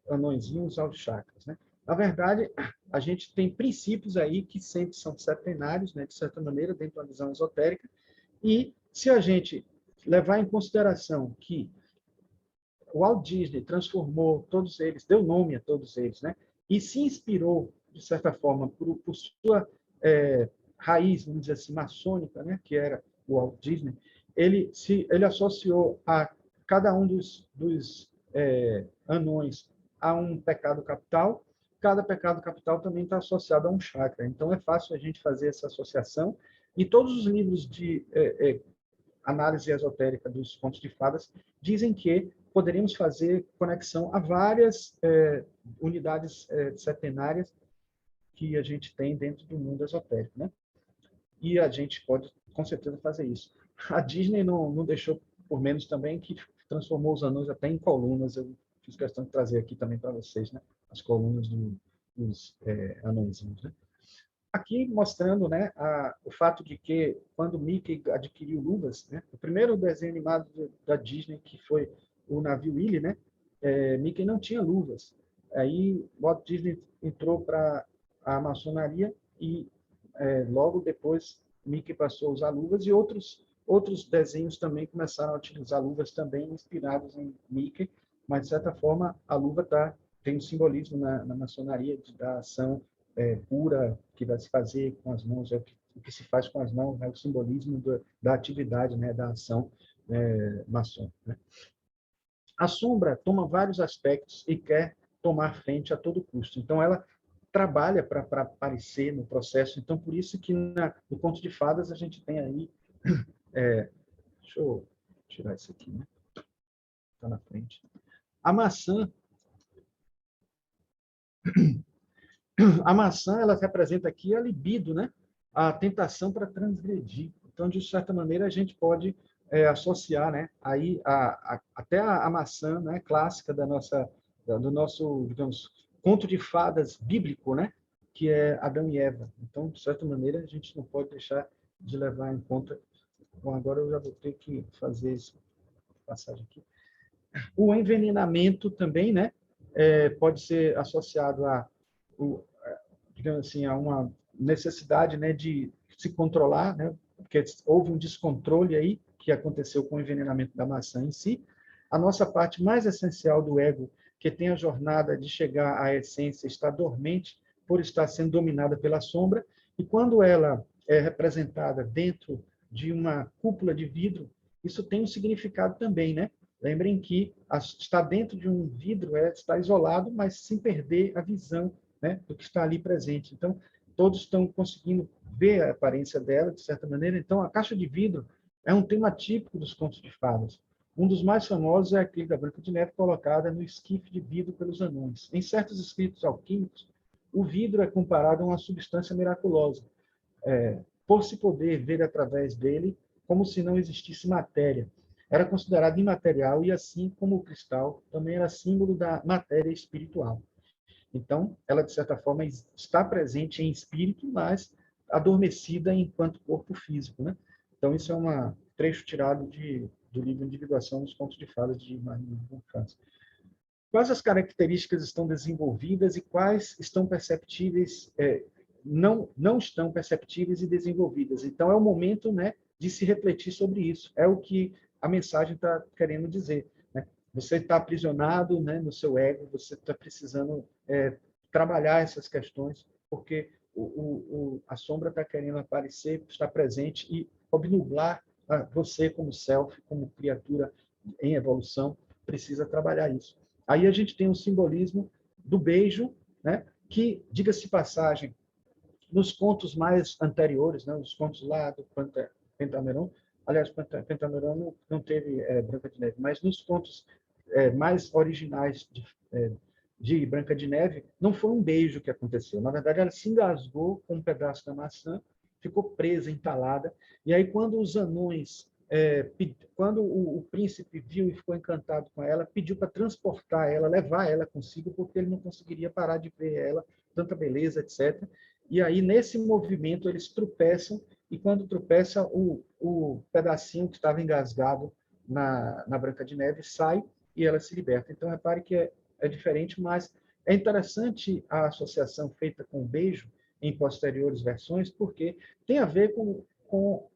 anõezinhos aos chakras, né? Na verdade, a gente tem princípios aí que sempre são setenários, né, de certa maneira, dentro da visão esotérica, e se a gente levar em consideração que o Walt Disney transformou todos eles, deu nome a todos eles, né? E se inspirou, de certa forma, por sua raiz, vamos dizer assim, maçônica, né? Que era o Walt Disney. Ele associou a cada um dos anões a um pecado capital. Cada pecado capital também está associado a um chakra. Então, é fácil a gente fazer essa associação. E todos os livros de análise esotérica dos contos de fadas dizem que poderíamos fazer conexão a várias unidades setenárias que a gente tem dentro do mundo esotérico, né? E a gente pode, com certeza, fazer isso. A Disney não deixou por menos também, que transformou os anões até em colunas. Eu fiz questão de trazer aqui também para vocês, né? As colunas dos anõezinhos, né? Aqui mostrando, né, o fato de que quando Mickey adquiriu luvas, né, o primeiro desenho animado da Disney, que foi o navio Willy, né, Mickey não tinha luvas. Aí Walt Disney entrou para a maçonaria e logo depois Mickey passou a usar luvas e outros desenhos também começaram a utilizar luvas também inspirados em Mickey, mas de certa forma a luva tem um simbolismo na maçonaria da ação pura que vai se fazer com as mãos, o que se faz com as mãos, né, o simbolismo da atividade, né, da ação maçônica. Né? A sombra toma vários aspectos e quer tomar frente a todo custo. Então, ela trabalha para aparecer no processo. Então, por isso que no conto de fadas a gente tem aí... deixa eu tirar isso aqui, né? Está na frente. A maçã, ela representa aqui a libido, né? a tentação para transgredir. Então, de certa maneira, a gente pode associar, né, aí até a maçã, né, clássica do nosso, digamos, conto de fadas bíblico, né, que é Adão e Eva. Então, de certa maneira, a gente não pode deixar de levar em conta. Bom, agora eu já vou ter que fazer essa passagem aqui. O envenenamento também, né, pode ser associado digamos assim, a uma necessidade, né, de se controlar, né, porque houve um descontrole aí que aconteceu com o envenenamento da maçã em si. A nossa parte mais essencial do ego, que tem a jornada de chegar à essência, está dormente por estar sendo dominada pela sombra, e quando ela é representada dentro de uma cúpula de vidro, isso tem um significado também, né? Lembrem que estar dentro de um vidro estar isolado, mas sem perder a visão, né, do que está ali presente. Então, todos estão conseguindo ver a aparência dela, de certa maneira. Então, a caixa de vidro é um tema típico dos contos de fadas. Um dos mais famosos é aquele da Branca de Neve colocada no esquife de vidro pelos anões. Em certos escritos alquímicos, o vidro é comparado a uma substância miraculosa, por se poder ver através dele como se não existisse matéria. Era considerado imaterial e, assim como o cristal, também era símbolo da matéria espiritual. Então, ela, de certa forma, está presente em espírito, mas adormecida enquanto corpo físico, né? Então, isso é um trecho tirado do livro Individuação dos Contos de Fadas, de Marie Bonfils. Quais as características estão desenvolvidas e quais estão perceptíveis, não estão perceptíveis e desenvolvidas? Então, é o momento, né, de se refletir sobre isso. É o que a mensagem está querendo dizer, né? Você está aprisionado, né, no seu ego, você está precisando trabalhar essas questões, porque a sombra está querendo aparecer, estar presente e obnublar você como self, como criatura em evolução, precisa trabalhar isso. Aí a gente tem o simbolismo do beijo, né, que, diga-se de passagem, nos contos mais anteriores, né, os contos lá do Pentamerão, aliás, Pentamerão não teve Branca de Neve, mas nos contos mais originais de Branca de Neve, não foi um beijo que aconteceu. Na verdade, ela se engasgou com um pedaço da maçã, ficou presa, entalada, e aí quando os anões, quando o príncipe viu e ficou encantado com ela, pediu para transportar ela, levar ela consigo, porque ele não conseguiria parar de ver ela, tanta beleza, etc. E aí, nesse movimento, eles tropeçam, e quando tropeça, o pedacinho que estava engasgado na Branca de Neve sai e ela se liberta. Então, repare que é diferente, mas é interessante a associação feita com o beijo em posteriores versões, porque tem a ver com o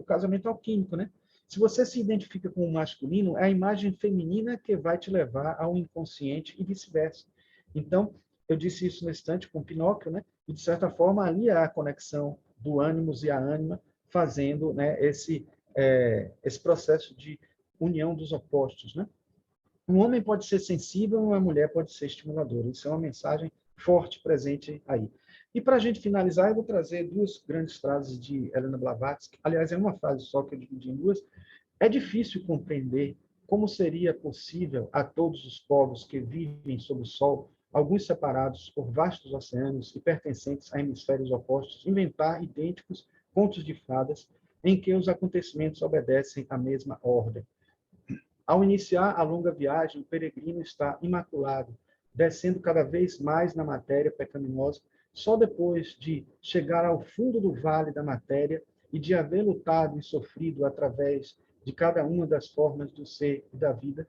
casamento alquímico, né? Se você se identifica com o masculino, é a imagem feminina que vai te levar ao inconsciente e vice-versa. Então, eu disse isso no instante com Pinóquio, né? E, de certa forma, ali há a conexão do ânimos e a ânima, fazendo, né, esse processo de união dos opostos, né? Um homem pode ser sensível, uma mulher pode ser estimuladora. Isso é uma mensagem forte presente aí. E para a gente finalizar, eu vou trazer duas grandes frases de Helena Blavatsky. Aliás, é uma frase só que eu dividi em duas. É difícil compreender como seria possível a todos os povos que vivem sob o sol, alguns separados por vastos oceanos e pertencentes a hemisférios opostos, inventar idênticos contos de fadas em que os acontecimentos obedecem à mesma ordem. Ao iniciar a longa viagem, o peregrino está imaculado, descendo cada vez mais na matéria pecaminosa. Só depois de chegar ao fundo do vale da matéria e de haver lutado e sofrido através de cada uma das formas do ser e da vida,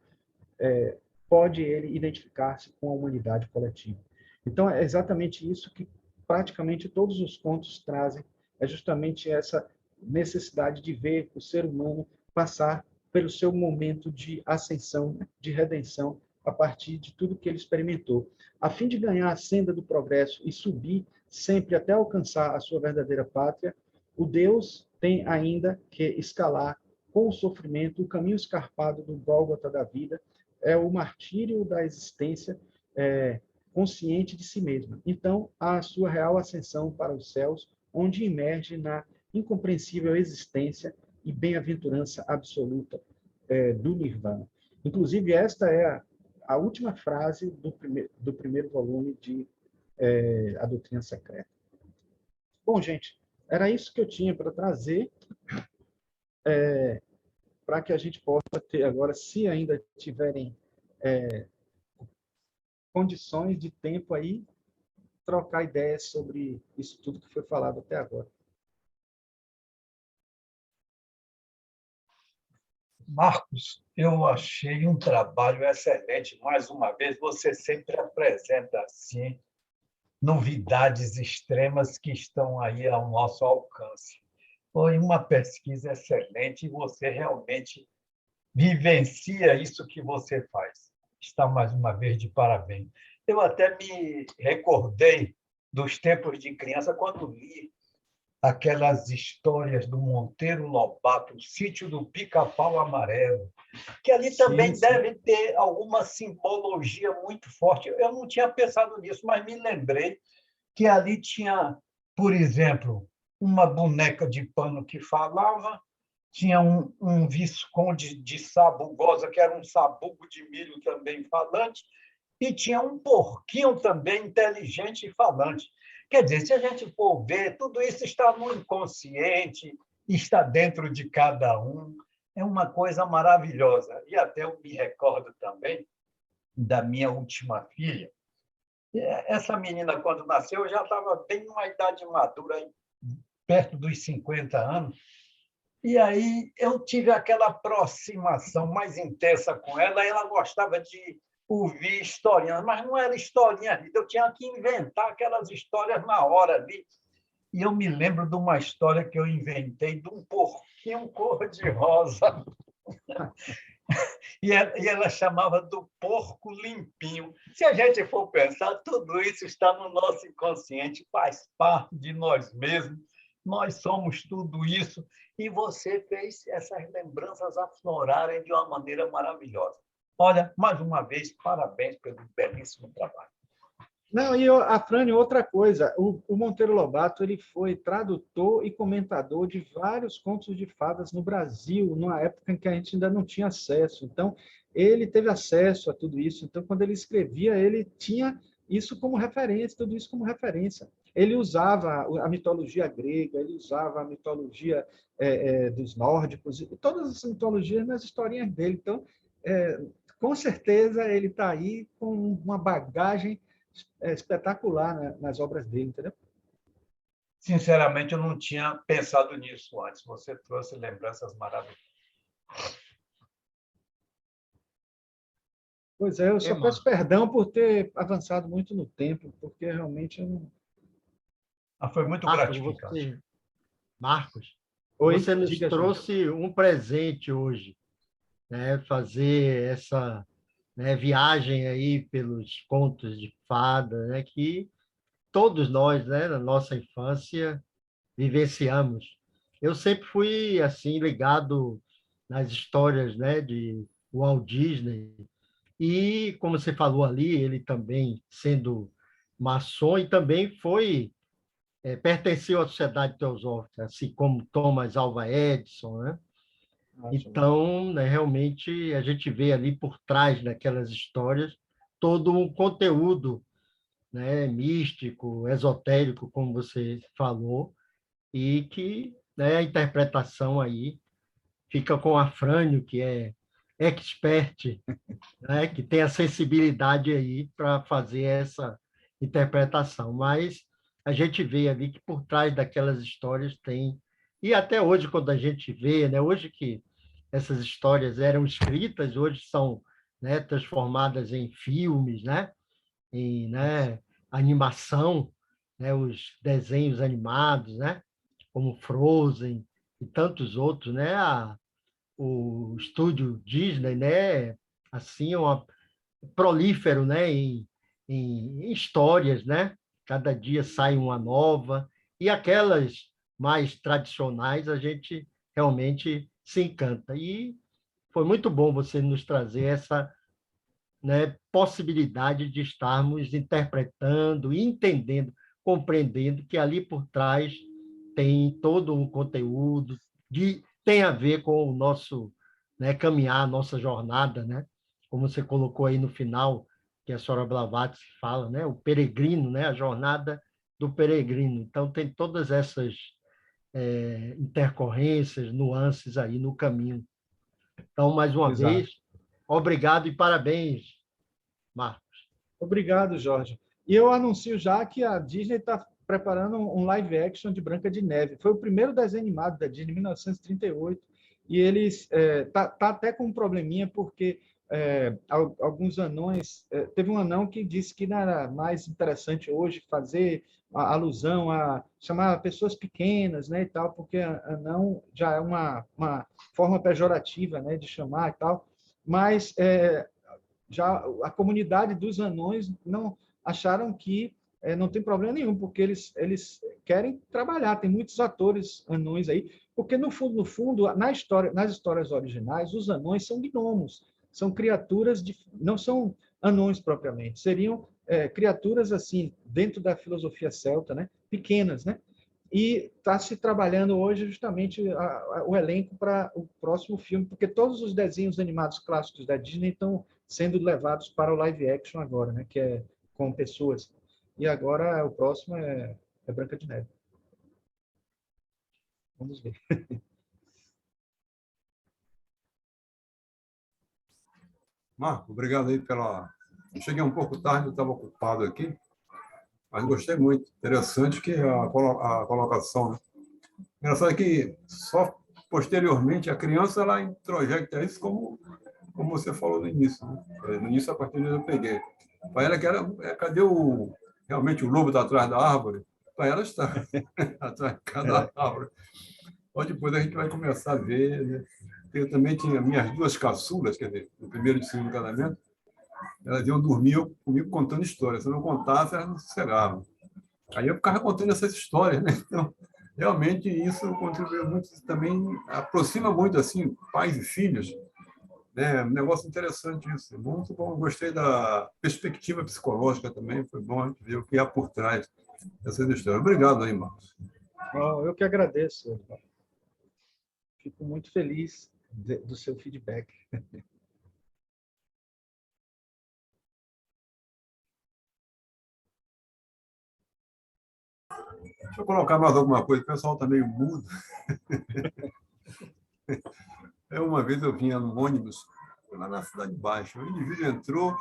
pode ele identificar-se com a humanidade coletiva. Então, é exatamente isso que praticamente todos os contos trazem, é justamente essa necessidade de ver o ser humano passar pelo seu momento de ascensão, de redenção, a partir de tudo que ele experimentou. A fim de ganhar a senda do progresso e subir sempre até alcançar a sua verdadeira pátria, o Deus tem ainda que escalar com o sofrimento o caminho escarpado do Gólgota da vida, é o martírio da existência consciente de si mesma. Então, a sua real ascensão para os céus, onde emerge na incompreensível existência e bem-aventurança absoluta do Nirvana. Inclusive, esta é a última frase do primeiro volume de A Doutrina Secreta. Bom, gente, Era isso que eu tinha para trazer, para que a gente possa ter agora, se ainda tiverem condições de tempo aí, trocar ideias sobre isso tudo que foi falado até agora. Marcos, eu achei um trabalho excelente. Mais uma vez, você sempre apresenta assim novidades extremas que estão aí ao nosso alcance. Foi uma pesquisa excelente e você realmente vivencia isso que você faz. Está mais uma vez de parabéns. Eu até me recordei dos tempos de criança quando li aquelas histórias do Monteiro Lobato, o Sítio do Pica-Pau Amarelo, que ali Sim, também sim. deve ter alguma simbologia muito forte. Eu não tinha pensado nisso, mas me lembrei que ali tinha, por exemplo, uma boneca de pano que falava, tinha um visconde de Sabugosa, que era um sabugo de milho também falante, e tinha um porquinho também inteligente e falante. Quer dizer, se a gente for ver, tudo isso está no inconsciente, está dentro de cada um. É uma coisa maravilhosa. E até eu me recordo também da minha última filha. Essa menina, quando nasceu, já estava bem numa idade madura, perto dos 50 anos. E aí eu tive aquela aproximação mais intensa com ela. Ela gostava de ouvir historinhas, mas não era historinha, eu tinha que inventar aquelas histórias na hora ali. E eu me lembro de uma história que eu inventei de um porquinho cor-de-rosa. E ela chamava do porco limpinho. Se a gente for pensar, tudo isso está no nosso inconsciente, faz parte de nós mesmos, nós somos tudo isso, e você fez essas lembranças aflorarem de uma maneira maravilhosa. Olha, mais uma vez, parabéns pelo belíssimo trabalho. Não, e Afrânio, outra coisa, o Monteiro Lobato ele foi tradutor e comentador de vários contos de fadas no Brasil, numa época em que a gente ainda não tinha acesso. Então, ele teve acesso a tudo isso. Então, quando ele escrevia, ele tinha isso como referência, tudo isso como referência. Ele usava a mitologia grega, ele usava a mitologia dos nórdicos, e todas as mitologias nas historinhas dele. Então, com certeza, ele está aí com uma bagagem espetacular, né, nas obras dele, entendeu? Sinceramente, eu não tinha pensado nisso antes. Você trouxe lembranças maravilhosas. Pois é, eu É, só peço Marcos. perdão por ter avançado muito no tempo, porque realmente eu não... Foi muito Marcos, gratificante. Marcos, Oi, você nos diga, Júnior. trouxe um presente hoje, né? Fazer essa, né, viagem aí pelos contos de fada, né? Que todos nós, né, na nossa infância, vivenciamos. Eu sempre fui assim ligado nas histórias, né, de Walt Disney e, como você falou ali, ele também sendo maçom e também foi pertenceu à Sociedade Teosófica, assim como Thomas Alva Edison, né? Então, né, realmente a gente vê ali por trás daquelas histórias todo um conteúdo, né, místico, esotérico, como você falou, e que, né, a interpretação aí fica com a Afrânio, que é expert, né, que tem a sensibilidade aí para fazer essa interpretação. Mas a gente vê ali que por trás daquelas histórias tem, e até hoje, quando a gente vê, né, hoje que essas histórias eram escritas, hoje são, né, transformadas em filmes, né, em, né, animação, né, os desenhos animados, né, como Frozen e tantos outros, né, o estúdio Disney, né, assim, é uma, prolífero, né, em histórias, né, cada dia sai uma nova, e aquelas mais tradicionais a gente realmente se encanta. E foi muito bom você nos trazer essa, né, possibilidade de estarmos interpretando, entendendo, compreendendo que ali por trás tem todo um conteúdo tem a ver com o nosso, né, caminhar, a nossa jornada, né? Como você colocou aí no final, que a senhora Blavatsky fala, né? O peregrino, né? A jornada do peregrino. Então tem todas essas, intercorrências, nuances aí no caminho. Então, mais uma Exato. vez, obrigado e parabéns, Marcos. Obrigado, Jorge. E eu anuncio já que a Disney está preparando um live action de Branca de Neve. Foi o primeiro desenho animado da Disney, em 1938, e eles tá até com um probleminha, porque alguns anões... teve um anão que disse que não era mais interessante hoje fazer a alusão a chamar pessoas pequenas, né, e tal, porque anão já é uma forma pejorativa, né, de chamar e tal, mas já a comunidade dos anões não acharam que não tem problema nenhum, porque eles querem trabalhar. Tem muitos atores anões aí, porque no fundo, nas histórias originais, os anões são gnomos, são criaturas não são anões propriamente, seriam criaturas assim dentro da filosofia celta, né? Pequenas, né? E está se trabalhando hoje justamente o elenco para o próximo filme, porque todos os desenhos animados clássicos da Disney estão sendo levados para o live action agora, né? Que é com pessoas. E agora o próximo é Branca de Neve. Vamos ver. Marco, obrigado aí pela... Eu cheguei um pouco tarde, eu estava ocupado aqui, mas gostei muito. Interessante que a colocação, né? Engraçado que só posteriormente a criança ela introjecta isso como você falou no início, né? No início, a partir daí eu peguei. Para ela que era, cadê realmente o lobo está atrás da árvore? Para ela está atrás de cada árvore. Ou depois a gente vai começar a ver, né? Eu também tinha minhas duas caçulas, quer dizer, no primeiro e no segundo casamento, elas iam dormir comigo contando histórias. Se eu não contasse, elas não sossegavam. Aí eu ficava contando essas histórias, né? Então, realmente, isso contribuiu muito, também aproxima muito, assim, pais e filhos, né? Um negócio interessante isso. Muito bom. Gostei da perspectiva psicológica também. Foi bom a gente ver o que há por trás dessas histórias. Obrigado aí, Marcos. Bom, eu que agradeço. Fico muito feliz do seu feedback. Deixa eu colocar mais alguma coisa. O pessoal está meio mudo. Uma vez eu vinha no ônibus, lá na Cidade Baixa. O indivíduo entrou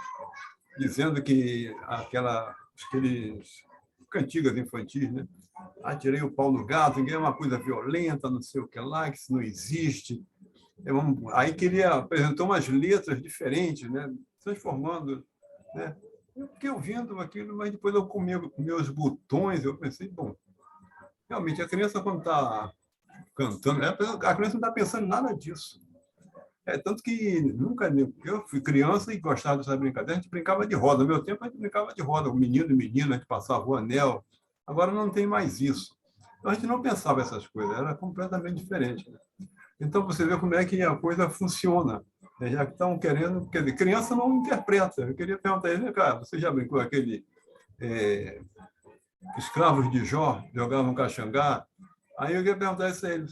dizendo que aqueles cantigas infantis, né? Atirei o pau no gato, ninguém é uma coisa violenta, não sei o que lá, que isso não existe. Aí que ele apresentou umas letras diferentes, né? Transformando, né? Eu fiquei ouvindo aquilo, mas depois eu comi meus botões, eu pensei, bom, realmente a criança quando está cantando, a criança não está pensando em nada disso. Tanto que nunca... Eu fui criança e gostava dessa brincadeira, a gente brincava de roda. No meu tempo, a gente brincava de roda, o menino e menina, a gente passava o anel. Agora não tem mais isso. Então, a gente não pensava essas coisas, era completamente diferente, né? Então, você vê como é que a coisa funciona. Já que estão querendo... Quer dizer, criança não interpreta. Eu queria perguntar a ele, cara, você já brincou aquele... escravos de Jó jogavam caxangá? Aí eu queria perguntar isso a ele.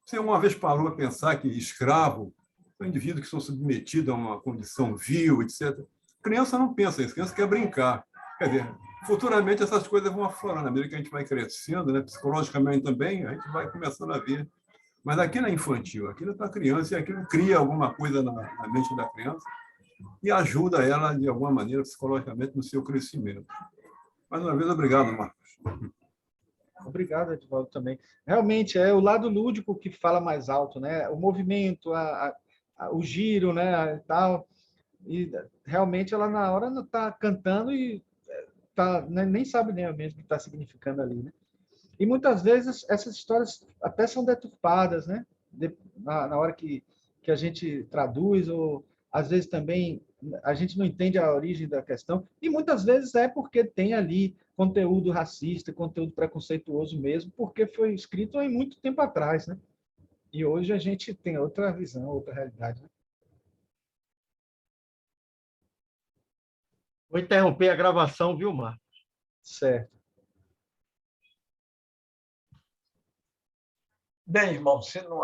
Você uma vez parou a pensar que escravo são indivíduos que são submetidos a uma condição vil, etc. Criança não pensa isso, criança quer brincar. Quer dizer, futuramente essas coisas vão aflorando. À medida que a gente vai crescendo, né, psicologicamente também, a gente vai começando a ver. Mas aquilo é infantil, aquilo é para a criança, e aquilo cria alguma coisa na mente da criança e ajuda ela, de alguma maneira, psicologicamente, no seu crescimento. Mais uma vez, obrigado, Marcos. Obrigado, Edivaldo, também. Realmente, é o lado lúdico que fala mais alto, né? O movimento, o giro, né? Tal. E realmente ela, na hora, não está cantando e nem sabe nem mesmo o que está significando ali, né? E muitas vezes essas histórias até são deturpadas, né? Na hora que a gente traduz, ou às vezes também a gente não entende a origem da questão, e muitas vezes é porque tem ali conteúdo racista, conteúdo preconceituoso mesmo, porque foi escrito há muito tempo atrás, né? E hoje a gente tem outra visão, outra realidade, né? Vou interromper a gravação, viu, Marcos? Certo. Bem, irmão, se não há